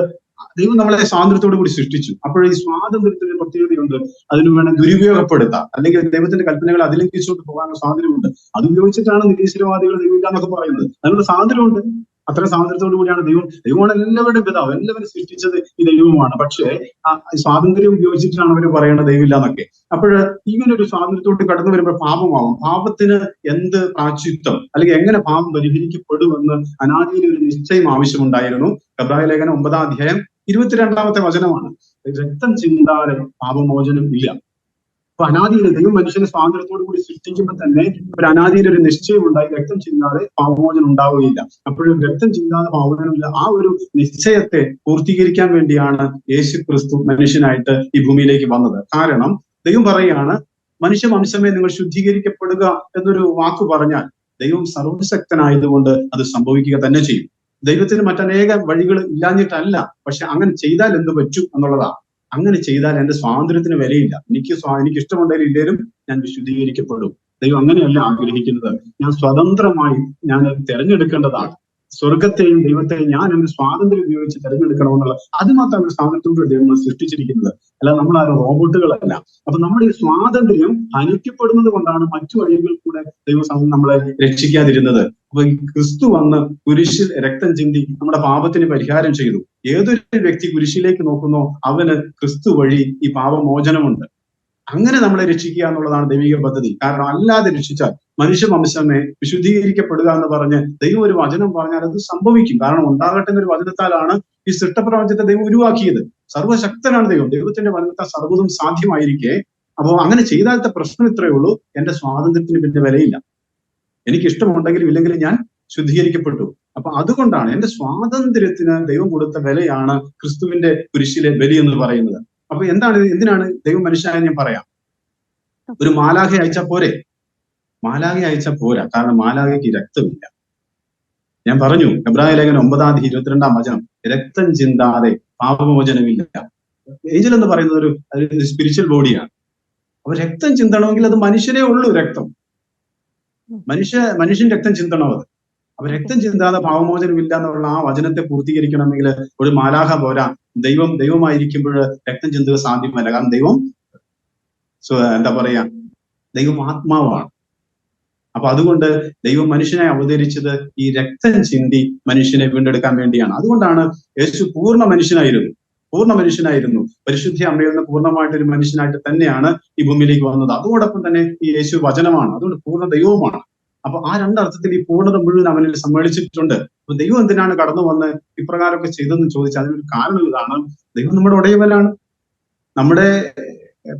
ദൈവം നമ്മളെ സ്വാതന്ത്ര്യത്തോടു കൂടി സൃഷ്ടിച്ചു. അപ്പോൾ ഈ സ്വാതന്ത്ര്യത്തിന് പ്രത്യേകതയുണ്ട്. അതിന് വേണം ദുരുപയോഗപ്പെടുത്താം, അല്ലെങ്കിൽ ദൈവത്തിന്റെ കൽപ്പനകൾ അതിലംഘിച്ചുകൊണ്ട് പോകാനുള്ള സ്വാതന്ത്ര്യമുണ്ട്. അത് ഉപയോഗിച്ചിട്ടാണ് നിരീശ്വരവാദികൾ ദൈവമില്ല എന്നൊക്കെ പറയുന്നത്. അതിനുള്ള സ്വാതന്ത്ര്യമുണ്ട്. അത്ര സ്വാതന്ത്ര്യത്തോടു കൂടിയാണ് ദൈവമാണ് എല്ലാവരുടെയും പിതാവ്, എല്ലാവരും സൃഷ്ടിച്ചത് ഈ ദൈവമാണ്. പക്ഷേ ആ സ്വാതന്ത്ര്യം ഉപയോഗിച്ചിട്ടാണ് അവർ പറയുന്നത് ദൈവമില്ല എന്നൊക്കെ. അപ്പോൾ ഇങ്ങനെ ഒരു സ്വാതന്ത്ര്യത്തോട് കടന്നു വരുമ്പോൾ പാപമാവും. പാപത്തിന് എന്ത് പ്രായശ്ചിത്തം അല്ലെങ്കിൽ എങ്ങനെ പാപം പരിഹരിക്കപ്പെടുമെന്ന് അനാദിയിൽ ഒരു നിശ്ചയം ആവശ്യമുണ്ടായിരുന്നു. എബ്രായ ലേഖനം 9-ാം അധ്യായം 22-ാമത്തെ വചനമാണ്. രക്തം ചിന്താതെ പാപമോചനം ഇല്ല. അപ്പൊ അനാദിയിൽ ദൈവം മനുഷ്യനെ സ്വാതന്ത്ര്യത്തോടു കൂടി സൃഷ്ടിക്കുമ്പോൾ തന്നെ ഒരു അനാദിയിൽ ഒരു നിശ്ചയം ഉണ്ടായി, രക്തം ചിന്താതെ പാപമോചനം ഉണ്ടാവുകയില്ല. അപ്പോഴും രക്തം ചിന്താതെ പാപമോചനമില്ല. ആ ഒരു നിശ്ചയത്തെ പൂർത്തീകരിക്കാൻ വേണ്ടിയാണ് യേശു ക്രിസ്തു മനുഷ്യനായിട്ട് ഈ ഭൂമിയിലേക്ക് വന്നത്. കാരണം ദൈവം പറയുകയാണ്, മനുഷ്യവംശമേ നിങ്ങൾ ശുദ്ധീകരിക്കപ്പെടുക എന്നൊരു വാക്ക് പറഞ്ഞാൽ ദൈവം സർവശക്തനായതുകൊണ്ട് അത് സംഭവിക്കുക തന്നെ ചെയ്യും. ദൈവത്തിന് മറ്റനേക വഴികൾ ഇല്ലാഞ്ഞിട്ടല്ല, പക്ഷെ അങ്ങനെ ചെയ്താൽ എന്ത് പറ്റും എന്നുള്ളതാണ്. അങ്ങനെ ചെയ്താൽ എന്റെ സ്വാതന്ത്ര്യത്തിന് വിലയില്ല. എനിക്ക് ഇഷ്ടമുണ്ടെങ്കിലും ഇല്ലേലും ഞാൻ വിശുദ്ധീകരിക്കപ്പെടും. ദൈവം അങ്ങനെയല്ല ആഗ്രഹിക്കുന്നത്. ഞാൻ സ്വതന്ത്രമായി ഞാൻ തിരഞ്ഞെടുക്കേണ്ടതാണ്. സ്വർഗത്തെയും ദൈവത്തെയും ഞാൻ എന്റെ സ്വാതന്ത്ര്യം ഉപയോഗിച്ച് തിരഞ്ഞെടുക്കണമെന്നുള്ള അത് മാത്രമാണ് സ്വാതന്ത്ര്യത്തോടെ ദൈവം സൃഷ്ടിച്ചിരിക്കുന്നത്. അല്ല, നമ്മളാരും റോബോട്ടുകളല്ല. അപ്പൊ നമ്മുടെ ഈ സ്വാതന്ത്ര്യം ഹനിക്കപ്പെടുന്നത് കൊണ്ടാണ് മറ്റു വഴികൾ കൂടെ ദൈവം നമ്മളെ രക്ഷിക്കാതിരുന്നത്. അപ്പൊ ഈ ക്രിസ്തു വന്ന് കുരിശിൽ രക്തം ചിന്തി നമ്മുടെ പാപത്തിന് പരിഹാരം ചെയ്തു. ഏതൊരു വ്യക്തി കുരിശിലേക്ക് നോക്കുന്നോ അവന് ക്രിസ്തു വഴി ഈ പാപമോചനമുണ്ട്. അങ്ങനെ നമ്മളെ രക്ഷിക്കുക എന്നുള്ളതാണ് ദൈവിക പദ്ധതി. കാരണം അല്ലാതെ രക്ഷിച്ചാൽ മനുഷ്യവംശമേ വിശുദ്ധീകരിക്കപ്പെടുക എന്ന് പറഞ്ഞ് ദൈവം ഒരു വചനം പറഞ്ഞാൽ അത് സംഭവിക്കും. കാരണം ഉണ്ടാകട്ടെ എന്നൊരു വചനത്താലാണ് ഈ സൃഷ്ടപ്രപഞ്ചത്തെ ദൈവം ഉരുവാക്കിയത്. സർവശക്തനാണ് ദൈവം. ദൈവത്തിന്റെ വചനത്താൽ സർവ്വതും സാധ്യമായിരിക്കെ. അപ്പോ അങ്ങനെ ചെയ്താലത്തെ പ്രശ്നം ഇത്രയേ ഉള്ളൂ, എന്റെ സ്വാതന്ത്ര്യത്തിന് പിന്നെ വിലയില്ല. എനിക്ക് ഇഷ്ടമുണ്ടെങ്കിലും ഇല്ലെങ്കിലും ഞാൻ ശുദ്ധീകരിക്കപ്പെട്ടു. അപ്പൊ അതുകൊണ്ടാണ് എന്റെ സ്വാതന്ത്ര്യത്തിന് ദൈവം കൊടുത്ത വിലയാണ് ക്രിസ്തുവിന്റെ കുരിശിലെ ബലി എന്ന് പറയുന്നത്. അപ്പൊ എന്തിനാണ് ദൈവം മനുഷ്യനായി ഞാൻ പറയാം. ഒരു മാലാഖ അയച്ചാൽ പോരെ? മാലാഖ അയച്ചാൽ പോരാ. കാരണം മാലാഖയ്ക്ക് രക്തമില്ല. ഞാൻ പറഞ്ഞു എബ്രായ ലേഖനം 9-ാം അധ്യായം 22-ാം വചനം, രക്തം ചിന്താതെ പാപമോചനമില്ല. ഏഞ്ചൽ എന്ന് പറയുന്നത് ഒരു സ്പിരിച്വൽ ബോഡിയാണ്. അപ്പൊ രക്തം ചിന്തണമെങ്കിൽ അത് മനുഷ്യനേ ഉള്ളൂ. രക്തം മനുഷ്യൻ രക്തം ചിന്തണം. അത് അപ്പൊ രക്തം ചിന്താതെ പാപമോചനമില്ല എന്നുള്ള ആ വചനത്തെ പൂർത്തീകരിക്കണമെങ്കിൽ ഒരു മാലാഖ പോരാ. ദൈവമായിരിക്കുമ്പോൾ രക്തം ചിന്തുക സാധ്യമല്ല. കാരണം ദൈവം എന്താ പറയാ, ദൈവം ആത്മാവാണ്. അപ്പൊ അതുകൊണ്ട് ദൈവം മനുഷ്യനെ അവതരിച്ചത് ഈ രക്തം ചിന്തി മനുഷ്യനെ വീണ്ടെടുക്കാൻ വേണ്ടിയാണ്. അതുകൊണ്ടാണ് യേശു പൂർണ്ണ മനുഷ്യനായിരുന്നു. പരിശുദ്ധ അമ്മയിൽ നിന്ന് പൂർണ്ണമായിട്ടൊരു മനുഷ്യനായിട്ട് തന്നെയാണ് ഈ ഭൂമിയിലേക്ക് വന്നത്. അതോടൊപ്പം തന്നെ ഈ യേശു വചനമാണ്. അതുകൊണ്ട് പൂർണ്ണ ദൈവവുമാണ്. അപ്പൊ ആ രണ്ടർത്ഥത്തിൽ ഈ പൂർണ്ണത മുഴുവൻ അവനിൽ സമ്മേളിച്ചിട്ടുണ്ട്. അപ്പൊ ദൈവം എന്തിനാണ് കടന്നു വന്ന് ഇപ്രകാരമൊക്കെ ചെയ്തെന്ന് ചോദിച്ചാൽ അതിനൊരു കാരണം ഇതാണ്. ദൈവം നമ്മുടെ ഉടയവനാണ്. നമ്മുടെ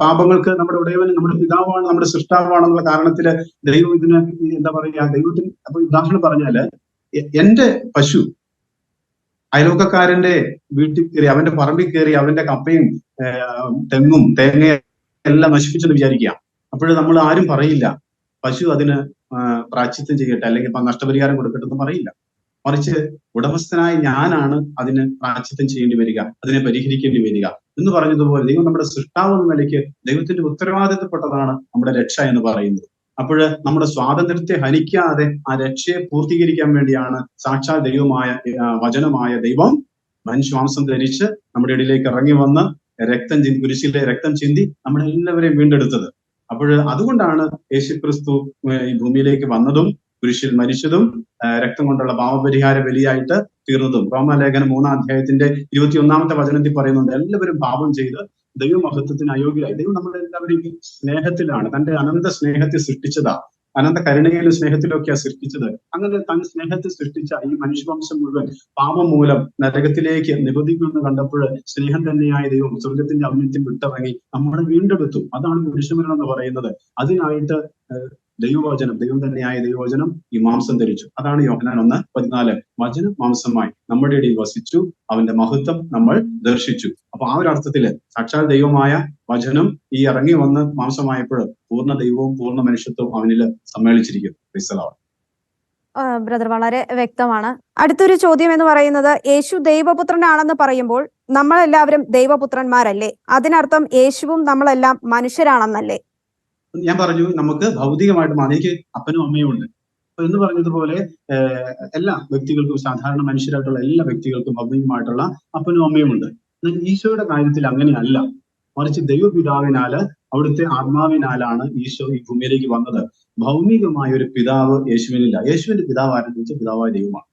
പാപങ്ങൾക്ക് നമ്മുടെ ഉടയവൻ, നമ്മുടെ പിതാവാണ്, നമ്മുടെ സൃഷ്ടാവാണെന്നുള്ള കാരണത്തില് ദൈവം ഇതിന് എന്താ പറയാ, ദൈവത്തിന് അപ്പൊ ഉദാഹരണം പറഞ്ഞാല്, എന്റെ പശു അയൽവക്കക്കാരന്റെ വീട്ടിൽ കയറി, അവന്റെ പറമ്പിൽ കയറി അവന്റെ കപ്പയും തെങ്ങും തേങ്ങയും എല്ലാം നശിപ്പിച്ചെന്ന് വിചാരിക്കുക. അപ്പോഴ് നമ്മൾ ആരും പറയില്ല പശു അതിന് പ്രായശ്ചിത്തം ചെയ്യട്ടെ അല്ലെങ്കിൽ നഷ്ടപരിഹാരം കൊടുക്കട്ടെ എന്ന് പറയില്ല. മറിച്ച് ഉടമസ്ഥനായ ഞാനാണ് അതിന് പ്രായശ്ചിത്തം ചെയ്യേണ്ടി വരിക, അതിനെ പരിഹരിക്കേണ്ടി വരിക എന്ന് പറഞ്ഞതുപോലെ ദൈവം നമ്മുടെ സൃഷ്ടാവ് എന്ന നിലയ്ക്ക് ദൈവത്തിന്റെ ഉത്തരവാദിത്തപ്പെട്ടതാണ് നമ്മുടെ രക്ഷ എന്ന് പറയുന്നത്. അപ്പോൾ നമ്മുടെ സ്വാതന്ത്ര്യത്തെ ഹനിക്കാതെ ആ രക്ഷയെ പൂർത്തീകരിക്കാൻ വേണ്ടിയാണ് സാക്ഷാൽ ദൈവമായ വചനമായ ദൈവം മനുഷ്യമാംസം ധരിച്ച് നമ്മുടെ ഇടയിലേക്ക് ഇറങ്ങി വന്ന് കുരിശിലെ രക്തം ചിന്തി നമ്മളെല്ലാവരെയും വീണ്ടെടുത്തത്. അപ്പോൾ അതുകൊണ്ടാണ് യേശുക്രിസ്തു ഈ ഭൂമിയിലേക്ക് വന്നതും കുരിശിൽ മരിച്ചതും രക്തം കൊണ്ടുള്ള പാപപരിഹാര ബലിയായിട്ട് തീർന്നതും. റോമാലേഖനം 3-ാം അധ്യായത്തിന്റെ 21-ാമത്തെ വചനത്തിൽ പറയുന്നുണ്ട്, എല്ലാവരും പാപം ചെയ്ത് ദൈവമഹത്വത്തിന് അയോഗ്യരായി. ദൈവം നമ്മളെല്ലാവരെയും സ്നേഹത്തിലാണ്, തന്റെ അനന്ത സ്നേഹത്തിൽ സൃഷ്ടിച്ചതാ, അനന്ത കരുണയിലും സ്നേഹത്തിലൊക്കെയാണ് സൃഷ്ടിച്ചത്. അങ്ങനെ തൻ സ്നേഹത്തിൽ സൃഷ്ടിച്ച ഈ മനുഷ്യവംശം മുഴുവൻ പാപം മൂലം നരകത്തിലേക്ക് നിബന്ധിക്കുമെന്ന് കണ്ടപ്പോൾ സ്നേഹം തന്നെയായ ദൈവം സ്വർഗത്തിന്റെ ഔന്നത്യം വിട്ടിറങ്ങി നമ്മളെ വീണ്ടെടുത്തു. അതാണ് കുരിശുമരണം എന്ന് പറയുന്നത്. അതിനായിട്ട് ദൈവം തന്നെയായ ദൈവവചനം ഈ മാംസം ധരിച്ചു. അതാണ് യോഹന്നാൻ 1:14. വചനം മാംസമായി നമ്മുടെ ഇടയിൽ വസിച്ചു, അവന്റെ മഹത്വം നമ്മൾ ദർശിച്ചു. അപ്പൊ ആ ഒരു അർത്ഥത്തില് സാക്ഷാൽ ദൈവമായ വചനം ഈ ഇറങ്ങി വന്ന് മാംസമായപ്പോൾ പൂർണ്ണ ദൈവവും പൂർണ്ണ മനുഷ്യത്വവും അവനിൽ സമ്മേളിച്ചിരിക്കുന്നു. ബ്രദർ വളരെ വ്യക്തമാണ്. അടുത്തൊരു ചോദ്യം എന്ന് പറയുന്നത്, യേശു ദൈവപുത്രനാണെന്ന് പറയുമ്പോൾ നമ്മളെല്ലാവരും ദൈവപുത്രന്മാരല്ലേ? അതിനർത്ഥം യേശുവും നമ്മളെല്ലാം മനുഷ്യരാണെന്നല്ലേ? ഞാൻ പറഞ്ഞു, നമുക്ക് ഭൗതികമായിട്ട് എനിക്ക് അപ്പനും അമ്മയും ഉണ്ട്. അപ്പൊ എന്ന് പറഞ്ഞതുപോലെ എല്ലാ വ്യക്തികൾക്കും, സാധാരണ മനുഷ്യരായിട്ടുള്ള എല്ലാ വ്യക്തികൾക്കും ഭൗതികമായിട്ടുള്ള അപ്പനും അമ്മയും ഉണ്ട്. എന്നാൽ ഈശോയുടെ കാര്യത്തിൽ അങ്ങനെയല്ല. മറിച്ച് ദൈവപിതാവിനാല്, അവിടുത്തെ ആത്മാവിനാലാണ് ഈശോ ഈ ഭൂമിയിലേക്ക് വന്നത്. ഭൗമികമായ ഒരു പിതാവ് യേശുവിനില്ല. യേശുവിന്റെ പിതാവ് ആരെന്ന് വെച്ചാൽ പിതാവായ ദൈവമാണ്.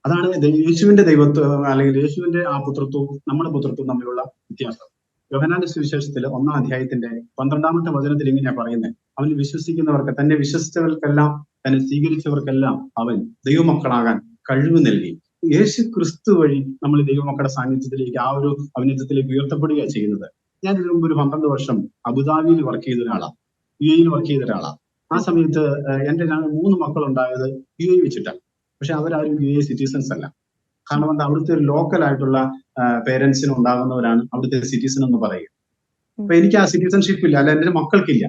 അതാണ് യേശുവിന്റെ ദൈവത്വം അല്ലെങ്കിൽ യേശുവിന്റെ ആ പുത്രത്വവും നമ്മുടെ പുത്രത്വവും തമ്മിലുള്ള വ്യത്യാസം. യോഹന്നാന്റെ സുവിശേഷത്തിൽ 1-ാം അധ്യായത്തിന്റെ 12-ാമത്തെ വചനത്തിൽ ഇങ്ങനെയാ പറയുന്നത്, അവൻ വിശ്വസിക്കുന്നവർക്ക്, തന്നെ വിശ്വസിച്ചവർക്കെല്ലാം, തന്നെ സ്വീകരിച്ചവർക്കെല്ലാം അവൻ ദൈവമക്കളാകാൻ കഴിവ് നൽകി. യേശു ക്രിസ്തു വഴി നമ്മൾ ദൈവമക്കളുടെ സാന്നിധ്യത്തിലേക്ക്, ആ ഒരു അഭിനയത്തിലേക്ക് ഉയർത്തപ്പെടുകയാണ് ചെയ്യുന്നത്. ഞാൻ ഇതിനു മുമ്പ് ഒരു 12 വർഷം അബുദാബിയിൽ വർക്ക് ചെയ്ത ഒരാളാണ്, UAE വർക്ക് ചെയ്ത ഒരാളാണ്. ആ സമയത്ത് എന്റെ 3 മക്കളുണ്ടായത് UAE വെച്ചിട്ടാണ്. പക്ഷെ അവരാരും UAE സിറ്റിസൺസ് അല്ല. കാരണം എന്താ, അവിടുത്തെ ഒരു ലോക്കൽ ആയിട്ടുള്ള പേരൻസിന് ഉണ്ടാകുന്നവരാണ് അവിടുത്തെ സിറ്റിസൺ എന്ന് പറയുക. അപ്പൊ എനിക്ക് ആ സിറ്റിസൺഷിപ്പ് ഇല്ല, അല്ല എന്റെ മക്കൾക്കില്ല.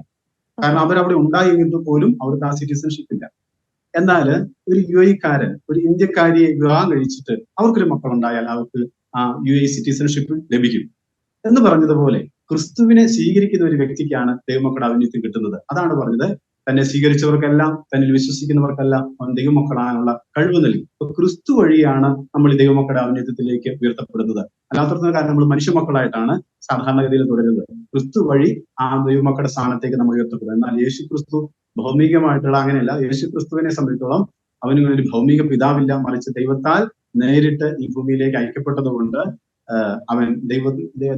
കാരണം അവരവിടെ ഉണ്ടായെങ്കിൽ പോലും അവർക്ക് ആ സിറ്റിസൺഷിപ്പ് ഇല്ല. എന്നാൽ ഒരു UAE-കാരൻ ഒരു ഇന്ത്യക്കാരിയെ വിവാഹം കഴിച്ചിട്ട് അവർക്കൊരു മക്കളുണ്ടായാൽ അവർക്ക് ആ UAE സിറ്റിസൺഷിപ്പ് ലഭിക്കും. എന്ന് പറഞ്ഞതുപോലെ ക്രിസ്തുവിനെ സ്വീകരിക്കുന്ന ഒരു വ്യക്തിക്കാണ് ദൈവമക്കളുടെ ഔന്നത്യം കിട്ടുന്നത്. അതാണ് പറഞ്ഞത്, തന്നെ സ്വീകരിച്ചവർക്കെല്ലാം, തന്നിൽ വിശ്വസിക്കുന്നവർക്കെല്ലാം അവൻ ദൈവമക്കളാകാനുള്ള കഴിവ് നൽകി. അപ്പൊ ക്രിസ്തു വഴിയാണ് നമ്മൾ ഈ ദൈവമക്കളുടെ ഔന്നത്യത്തിലേക്ക് ഉയർത്തപ്പെടുന്നത്. അല്ലാത്തടത്തോളം കാര്യം നമ്മൾ മനുഷ്യമക്കളായിട്ടാണ് സാധാരണഗതിയിൽ തുടരുന്നത്. ക്രിസ്തു വഴി ആ ദൈവമക്കളുടെ സ്ഥാനത്തേക്ക് നമ്മൾ ഉയർത്തപ്പെടുന്നത്. എന്നാൽ യേശു ക്രിസ്തു ഭൗമികമായിട്ടുള്ള അങ്ങനെയല്ല. യേശു ക്രിസ്തുവിനെ സംബന്ധിച്ചോളം അവന് ഒരു ഭൗമിക പിതാവില്ല, മറിച്ച് ദൈവത്താൽ നേരിട്ട് ഈ ഭൂമിയിലേക്ക് അയക്കപ്പെട്ടത് കൊണ്ട് അവൻ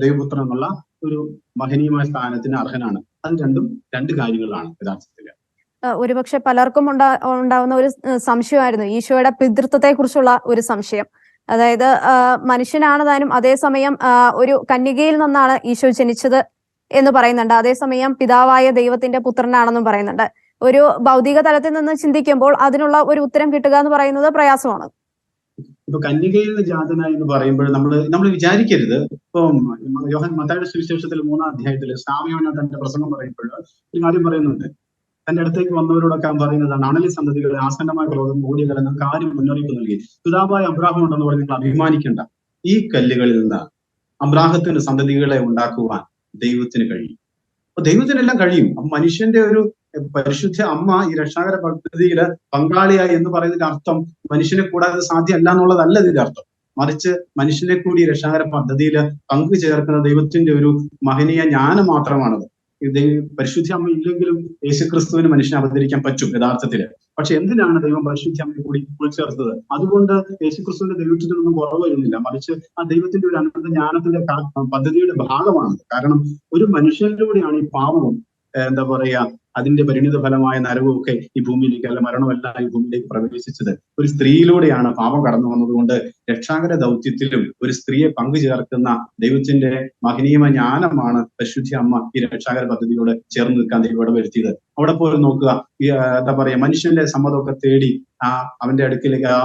ദൈവപുത്രൻ എന്നുള്ള ഒരു മഹനീയമായ സ്ഥാനത്തിന് അർഹനാണ്. അത് രണ്ടും രണ്ട് കാര്യങ്ങളാണ് യഥാർത്ഥത്തിൽ. ഒരുപക്ഷെ പലർക്കും ഉണ്ടാവുന്ന ഒരു സംശയമായിരുന്നു ഈശോയുടെ പിതൃത്വത്തെ കുറിച്ചുള്ള ഒരു സംശയം. അതായത് മനുഷ്യനാണ് താനും, അതേസമയം ഒരു കന്യകയിൽ നിന്നാണ് ഈശോ ജനിച്ചത് എന്ന് പറയുന്നുണ്ട്. അതേസമയം പിതാവായ ദൈവത്തിന്റെ പുത്രനാണെന്നും പറയുന്നുണ്ട്. ഒരു ഭൗതിക തലത്തിൽ നിന്ന് ചിന്തിക്കുമ്പോൾ അതിനുള്ള ഒരു ഉത്തരം കിട്ടുക എന്ന് പറയുന്നത് പ്രയാസമാണ്. ഇപ്പൊ കന്യകയിൽ നിന്ന് ജാതനായി എന്ന് പറയുമ്പോൾ നമ്മൾ വിചാരിക്കരുത്. ഇപ്പം മത്തായിയുടെ സുവിശേഷത്തിൽ 3-ാം അധ്യായത്തിൽ സ്നാപയോന തന്റെ പ്രസംഗം പറയുമ്പോൾ ഒരു കാര്യം പറയുന്നുണ്ട്. തന്റെ അടുത്തേക്ക് വന്നവരോടൊക്കെ പറയുന്നതാണ്, അണലി സന്തതികളെ ആസന്നമായ ക്രോധം ഓടിയകലെന്ന് കാര്യം മുന്നറിയിപ്പ് നൽകി. പിതാവായ അബ്രാഹം ഉണ്ടെന്ന് പറഞ്ഞ് നിങ്ങൾ അഭിമാനിക്കേണ്ട. ഈ കല്ലുകളിൽ നിന്ന് അബ്രാഹത്തിന് സന്തതികളെ ഉണ്ടാക്കുവാൻ ദൈവത്തിന് കഴിയും. അപ്പൊ ദൈവത്തിനെല്ലാം കഴിയും. അപ്പൊ മനുഷ്യന്റെ ഒരു പരിശുദ്ധ അമ്മ ഈ രക്ഷാകര പദ്ധതിയില് പങ്കാളിയായി എന്ന് പറയുന്നതിന്റെ അർത്ഥം മനുഷ്യനെ കൂടാതെ സാധ്യമല്ല എന്നുള്ളതല്ല ഇതിന്റെ അർത്ഥം. മറിച്ച് മനുഷ്യനെ കൂടി രക്ഷാകര പദ്ധതിയിൽ പങ്കു ചേർക്കുന്ന ദൈവത്തിന്റെ ഒരു മഹനീയ ജ്ഞാനം മാത്രമാണത്. പരിശുദ്ധ അമ്മ ഇല്ലെങ്കിലും യേശുക്രിസ്തുവിന് മനുഷ്യനെ അവതരിക്കാൻ പറ്റും യഥാർത്ഥത്തില്. പക്ഷെ എന്തിനാണ് ദൈവം പരിശുദ്ധ അമ്മയെ കൂടി ഉൾച്ചേർത്തത്? അതുകൊണ്ട് യേശുക്രിസ്തുവിന്റെ ദൈവത്തിനൊന്നും കുറവ് വരുന്നില്ല, മറിച്ച് ആ ദൈവത്തിന്റെ ഒരു അനന്ത ജ്ഞാനത്തിന്റെ പദ്ധതിയുടെ ഭാഗമാണ്. കാരണം ഒരു മനുഷ്യനിലൂടെയാണ് ഈ പാപവും എന്താ പറയാ അതിന്റെ പരിണിത ഫലമായ നരകവും ഒക്കെ ഈ ഭൂമിയിലേക്ക്, അല്ല മരണമല്ല ഈ ഭൂമിയിലേക്ക് പ്രവേശിച്ചത്. ഒരു സ്ത്രീയിലൂടെയാണ് പാപം കടന്നു വന്നതുകൊണ്ട് രക്ഷാകര ദൗത്യത്തിലും ഒരു സ്ത്രീയെ പങ്കുചേർക്കുന്ന ദൈവത്തിന്റെ മഹനീയമായ ജ്ഞാനമാണ് പരിശുദ്ധ അമ്മ ഈ രക്ഷാകര പദ്ധതിയോട് ചേർന്ന് നിൽക്കാൻ ദൈവം ഇടവരുത്തിയത്. അവിടെ പോലും നോക്കുക, ഈ എന്താ പറയാ മനുഷ്യന്റെ സമ്മതമൊക്കെ തേടി അവന്റെ അടുക്കിലേക്ക്, ആ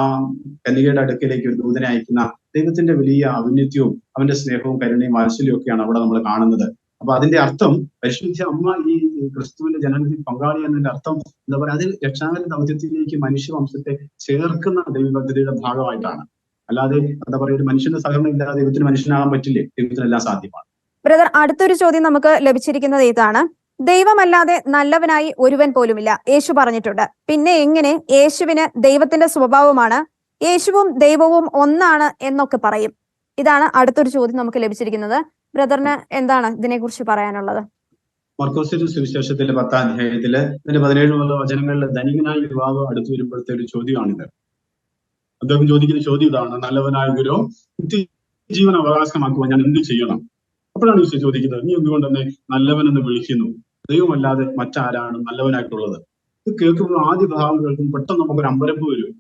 കന്യകയുടെ അടുക്കിലേക്ക് ഒരു ദൂതനെ അയക്കുന്ന ദൈവത്തിന്റെ വലിയ ഔന്നത്യവും അവന്റെ സ്നേഹവും കരുണയും വാത്സല്യവും ഒക്കെയാണ് അവിടെ നമ്മൾ കാണുന്നത്. അപ്പൊ അതിന്റെ അർത്ഥം പരിശുദ്ധ അമ്മ ഈ ക്രിസ്തുവിന്റെ ജനനത്തിൽ പങ്കാളി എന്നതിന്റെ അർത്ഥം എന്താ പറയാ, അത് രക്ഷാകര ദൗത്യത്തിലേക്ക് മനുഷ്യവംശത്തെ ചേർക്കുന്ന ദൈവ പദ്ധതിയുടെ ഭാഗമായിട്ടാണ്. അല്ലാതെ എന്താ പറയാ ഒരു മനുഷ്യന്റെ സഹകരണം ഇല്ലാതെ ദൈവത്തിന് മനുഷ്യനാകാൻ പറ്റില്ലേ? ദൈവത്തിനെല്ലാം സാധ്യമാണ്. ബ്രദർ, അടുത്തൊരു ചോദ്യം നമുക്ക് ലഭിച്ചിരിക്കുന്നത് ഇതാണ്: ദൈവമല്ലാതെ നല്ലവനായി ഒരുവൻ പോലുമില്ല യേശു പറഞ്ഞിട്ടുണ്ട്. പിന്നെ എങ്ങനെ യേശുവിന് ദൈവത്തിന്റെ സ്വഭാവമാണ്, യേശുവും ദൈവവും ഒന്നാണ് എന്നൊക്കെ പറയും? ഇതാണ് അടുത്തൊരു ചോദ്യം നമുക്ക് ലഭിച്ചിരിക്കുന്നത്. ബ്രദറിന് എന്താണ് ഇതിനെക്കുറിച്ച് പറയാനുള്ളത്? മർക്കോസിന്റെ സുവിശേഷത്തിലെ 10-ാം അധ്യായത്തില് 17 വചനങ്ങളിൽ ധനികനായ യുവാവ് അടുത്തു വരുമ്പോഴത്തെ ഒരു ചോദ്യമാണിത്. അദ്ദേഹം ചോദിക്കുന്ന ചോദ്യം ഇതാണ്: നല്ലവനായ ഗുരു, നിത്യജീവൻ അവകാശമാക്കുവാൻ ഞാൻ എന്ത് ചെയ്യണം? അപ്പോഴാണ് ഈശോ ചോദിക്കുന്നത്, നീ എന്തുകൊണ്ട് തന്നെ നല്ലവനെന്ന് വിളിക്കുന്നു? ദൈവമല്ലാതെ മറ്റാരാണ് നല്ലവനായിട്ടുള്ളത്? ഇത് കേൾക്കുമ്പോൾ ആദ്യ ഭാഗം കേൾക്കുമ്പോൾ പെട്ടെന്ന് നമുക്കൊരു അമ്പരപ്പ് വരും.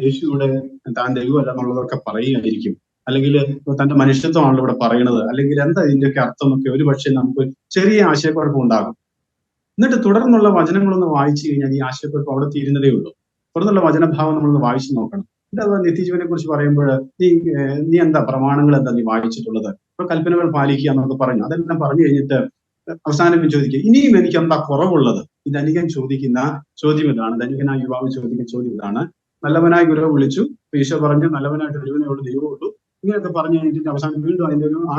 യേശുവിടെ താൻ ദൈവമല്ല എന്നുള്ളതൊക്കെ പറയുകയായിരിക്കും, അല്ലെങ്കിൽ തന്റെ മനുഷ്യത്വമാണല്ലോ ഇവിടെ പറയുന്നത്, അല്ലെങ്കിൽ എന്താ ഇതിന്റെയൊക്കെ അർത്ഥം എന്നൊക്കെ ഒരു പക്ഷേ നമുക്ക് ചെറിയ ആശയക്കുഴപ്പം ഉണ്ടാകും. എന്നിട്ട് തുടർന്നുള്ള വചനങ്ങളൊന്ന് വായിച്ചു കഴിഞ്ഞാൽ ഈ ആശയക്കുഴപ്പം അവിടെ തീരുന്നതേ ഉള്ളൂ. തുടർന്നുള്ള വചനഭാവം നമ്മളൊന്ന് വായിച്ചു നോക്കണം. എന്താ നിത്യജീവനെ കുറിച്ച് പറയുമ്പോൾ നീ എന്താ പ്രമാണങ്ങൾ എന്താ നീ വായിച്ചിട്ടുള്ളത്? ഇപ്പൊ കൽപ്പനകൾ പാലിക്കുക എന്നൊക്കെ പറഞ്ഞു. അതെല്ലാം പറഞ്ഞു കഴിഞ്ഞിട്ട് അവസാനം ചോദിക്കുക, ഇനിയും എനിക്ക് എന്താ കുറവുള്ളത്? ഈ ധനികൻ ചോദിക്കുന്ന ചോദ്യം ഇതാണ്. ധനികനായ യുവാവ് ചോദിക്കുന്ന ചോദ്യം ഇതാണ്. നല്ലവനായ ഗുരുവെ വിളിച്ചു, ഈശോ പറഞ്ഞു നല്ലവനായിട്ട് ഒരുവനേ ദൈവമുള്ളൂ. ഇങ്ങനെയൊക്കെ പറഞ്ഞു കഴിഞ്ഞിട്ട് അവസാനം വീണ്ടും അതിന്റെ ഒരു ആ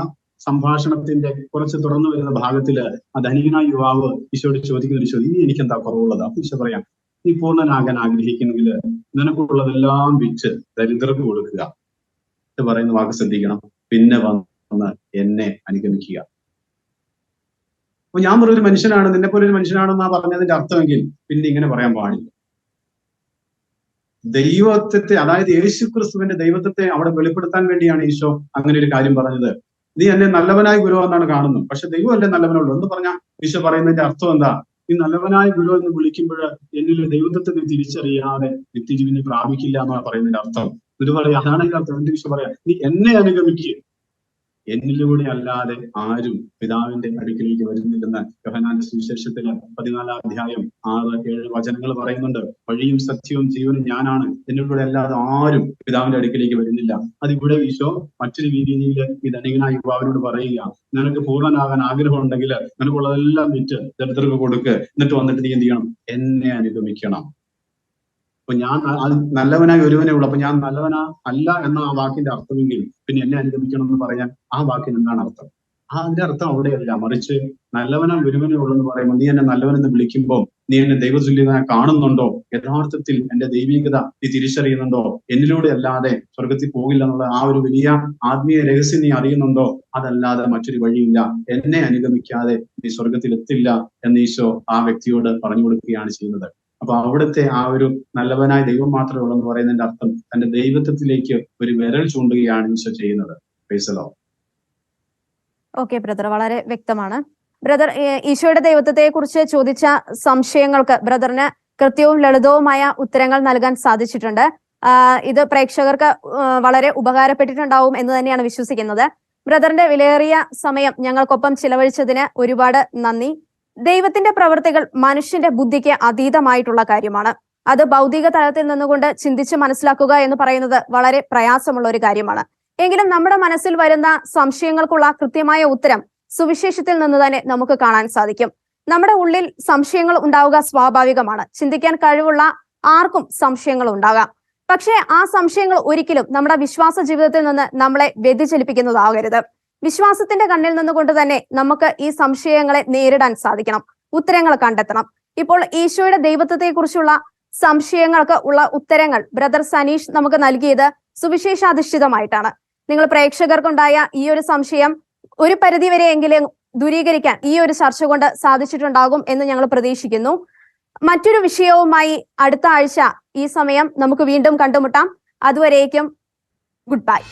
സംഭാഷണത്തിന്റെ കുറച്ച് തുടർന്നു വരുന്ന ഭാഗത്തില് ആ ധനികനായ യുവാവ് ഈശോയോട് ചോദിക്കുന്ന ഒരു ചോദ്യം, ഇനി എനിക്ക് എന്താ കുറവുള്ളത്? അപ്പൊ ഈശോ പറയാം, നീ പൂർണ്ണനാകാൻ ആഗ്രഹിക്കുന്നെങ്കിൽ നിനക്കുള്ളതെല്ലാം വിറ്റ് ദരിദ്രർക്ക് കൊടുക്കുക എന്ന് പറയുന്ന വാക്ക് ശ്രദ്ധിക്കണം. പിന്നെ വന്ന് എന്നെ അനുഗമിക്കുക. അപ്പൊ ഞാൻ ഒരു മനുഷ്യനാണ്, നിന്നെ പോലെ ഒരു മനുഷ്യനാണെന്നാ പറഞ്ഞതിന്റെ അർത്ഥമെങ്കിൽ പിന്നെ ഇങ്ങനെ പറയാൻ പാടില്ല. ദൈവത്വത്തെ, അതായത് യേശു ക്രിസ്തുവിന്റെ ദൈവത്വത്തെ അവിടെ വെളിപ്പെടുത്താൻ വേണ്ടിയാണ് ഈശോ അങ്ങനെ ഒരു കാര്യം പറഞ്ഞത്. നീ എന്നെ നല്ലവനായ ഗുരു എന്നാണ് കാണുന്നത്, പക്ഷെ ദൈവം അല്ലേ നല്ലവനുള്ളൂ എന്ന് പറഞ്ഞാൽ ഈശോ പറയുന്നതിന്റെ അർത്ഥം എന്താ? ഈ നല്ലവനായ ഗുരു എന്ന് വിളിക്കുമ്പോൾ എന്നിൽ ദൈവത്വത്തെ നീ തിരിച്ചറിയാതെ നിത്യജീവനെ പ്രാപിക്കില്ല എന്നാണ് പറയുന്നതിന്റെ അർത്ഥം. ഗുരു പറയാ, അതാണ് ഇതിന്റെ അർത്ഥം. എന്നിട്ട് ഈശോ പറയാ, നീ എന്നെ അനുഗമിക്കുക, എന്നിലൂടെ അല്ലാതെ ആരും പിതാവിന്റെ അടുക്കിലേക്ക് വരുന്നില്ലെന്ന് യോഹന്നാന്റെ സുവിശേഷത്തില് 14-ാം അധ്യായം 6-7 വചനങ്ങൾ പറയുന്നുണ്ട്. വഴിയും സത്യവും ജീവനും ഞാനാണ്, എന്നിലൂടെ അല്ലാതെ ആരും പിതാവിന്റെ അടുക്കിലേക്ക് വരുന്നില്ല. അതിവിടെ ഈശോ മറ്റൊരു രീതിയിൽ ഈ ധനികനായ യുവാവിനോട് പറയുക, നിനക്ക് പൂർണ്ണനാകാൻ ആഗ്രഹം ഉണ്ടെങ്കിൽ നിനക്കുള്ളതെല്ലാം വിറ്റ് ദരിദ്രർക്ക് കൊടുക്ക്, എന്നിട്ട് വന്നിട്ട് നീ എന്ത് ചെയ്യണം? എന്നെ അനുഗമിക്കണം. അപ്പൊ ഞാൻ നല്ലവനായി ഒരുവനേ ഉള്ളൂ, അപ്പൊ ഞാൻ നല്ലവനാ അല്ല എന്ന ആ വാക്കിന്റെ അർത്ഥമെങ്കിൽ പിന്നെ എന്നെ അനുഗമിക്കണം എന്ന് പറയാൻ ആ വാക്കിന് എന്താണ് അർത്ഥം? അതിന്റെ അർത്ഥം അവിടെയല്ല, മറിച്ച് നല്ലവനാ ഒരുവനേ ഉള്ളൂ എന്ന് പറയുമ്പോൾ നീ എന്നെ നല്ലവനെന്ന് വിളിക്കുമ്പോൾ നീ എന്നെ ദൈവതുല്യനായി കാണുന്നുണ്ടോ? യഥാർത്ഥത്തിൽ എന്റെ ദൈവികത നീ തിരിച്ചറിയുന്നുണ്ടോ? എന്നിലൂടെ അല്ലാതെ സ്വർഗത്തിൽ പോകില്ല എന്നുള്ള ആ ഒരു വലിയ ആത്മീയ രഹസ്യം നീ അറിയുന്നുണ്ടോ? അതല്ലാതെ മറ്റൊരു വഴിയില്ല, എന്നെ അനുഗമിക്കാതെ നീ സ്വർഗത്തിൽ എത്തില്ല എന്ന് ഈശോ ആ വ്യക്തിയോട് പറഞ്ഞു കൊടുക്കുകയാണ് ചെയ്യുന്നത്. അപ്പൊ അവിടുത്തെ ആ ഒരു നല്ലവനായ ദൈവം മാത്രമേ ഉള്ളൂ എന്ന് പറയുന്നതിന്റെ അർത്ഥം തന്റെ ദൈവത്വത്തിലേക്ക് ഒരു വിരൽ ചൂണ്ടുകയാണ് ഈശോ ചെയ്യുന്നത്. ഓക്കെ ബ്രദർ, വളരെ വ്യക്തമാണ്. ബ്രദർ, ഈശോയുടെ ദൈവത്വത്തെ കുറിച്ച് ചോദിച്ച സംശയങ്ങൾക്ക് ബ്രദറിന് കൃത്യവും ലളിതവുമായ ഉത്തരങ്ങൾ നൽകാൻ സാധിച്ചിട്ടുണ്ട്. ഇത് പ്രേക്ഷകർക്ക് വളരെ ഉപകാരപ്പെട്ടിട്ടുണ്ടാവും എന്ന് തന്നെയാണ് വിശ്വസിക്കുന്നത്. ബ്രദറിന്റെ വിലയേറിയ സമയം ഞങ്ങൾക്കൊപ്പം ചിലവഴിച്ചതിന് ഒരുപാട് നന്ദി. ദൈവത്തിന്റെ പ്രവൃത്തികൾ മനുഷ്യന്റെ ബുദ്ധിക്ക് അതീതമായിട്ടുള്ള കാര്യമാണ്. അത് ഭൗതിക തലത്തിൽ നിന്നുകൊണ്ട് ചിന്തിച്ച് മനസ്സിലാക്കുക എന്ന് പറയുന്നത് വളരെ പ്രയാസമുള്ള ഒരു കാര്യമാണ്. എങ്കിലും നമ്മുടെ മനസ്സിൽ വരുന്ന സംശയങ്ങൾക്കുള്ള കൃത്യമായ ഉത്തരം സുവിശേഷത്തിൽ നിന്ന് തന്നെ നമുക്ക് കാണാൻ സാധിക്കും. നമ്മുടെ ഉള്ളിൽ സംശയങ്ങൾ ഉണ്ടാവുക സ്വാഭാവികമാണ്. ചിന്തിക്കാൻ കഴിവുള്ള ആർക്കും സംശയങ്ങൾ ഉണ്ടാകാം. പക്ഷേ ആ സംശയങ്ങൾ ഒരിക്കലും നമ്മുടെ വിശ്വാസ ജീവിതത്തിൽ നിന്ന് നമ്മളെ വ്യതിചലിപ്പിക്കുന്നതാകരുത്. വിശ്വാസത്തിന്റെ കണ്ണിൽ നിന്നുകൊണ്ട് തന്നെ നമുക്ക് ഈ സംശയങ്ങളെ നേരിടാൻ സാധിക്കണം, ഉത്തരങ്ങൾ കണ്ടെത്തണം. ഇപ്പോൾ ഈശോയുടെ ദൈവത്വത്തെ കുറിച്ചുള്ള സംശയങ്ങൾക്ക് ഉള്ള ഉത്തരങ്ങൾ ബ്രദർ സനീഷ് നമുക്ക് നൽകിയത് സുവിശേഷാധിഷ്ഠിതമായിട്ടാണ്. നിങ്ങൾ പ്രേക്ഷകർക്കുണ്ടായ ഈ ഒരു സംശയം ഒരു പരിധിവരെയെങ്കിലും ദൂരീകരിക്കാൻ ഈ ഒരു ചർച്ച കൊണ്ട് സാധിച്ചിട്ടുണ്ടാകും എന്ന് ഞങ്ങൾ പ്രതീക്ഷിക്കുന്നു. മറ്റൊരു വിഷയവുമായി അടുത്ത ആഴ്ച ഈ സമയം നമുക്ക് വീണ്ടും കണ്ടുമുട്ടാം. അതുവരേക്കും ഗുഡ് ബൈ.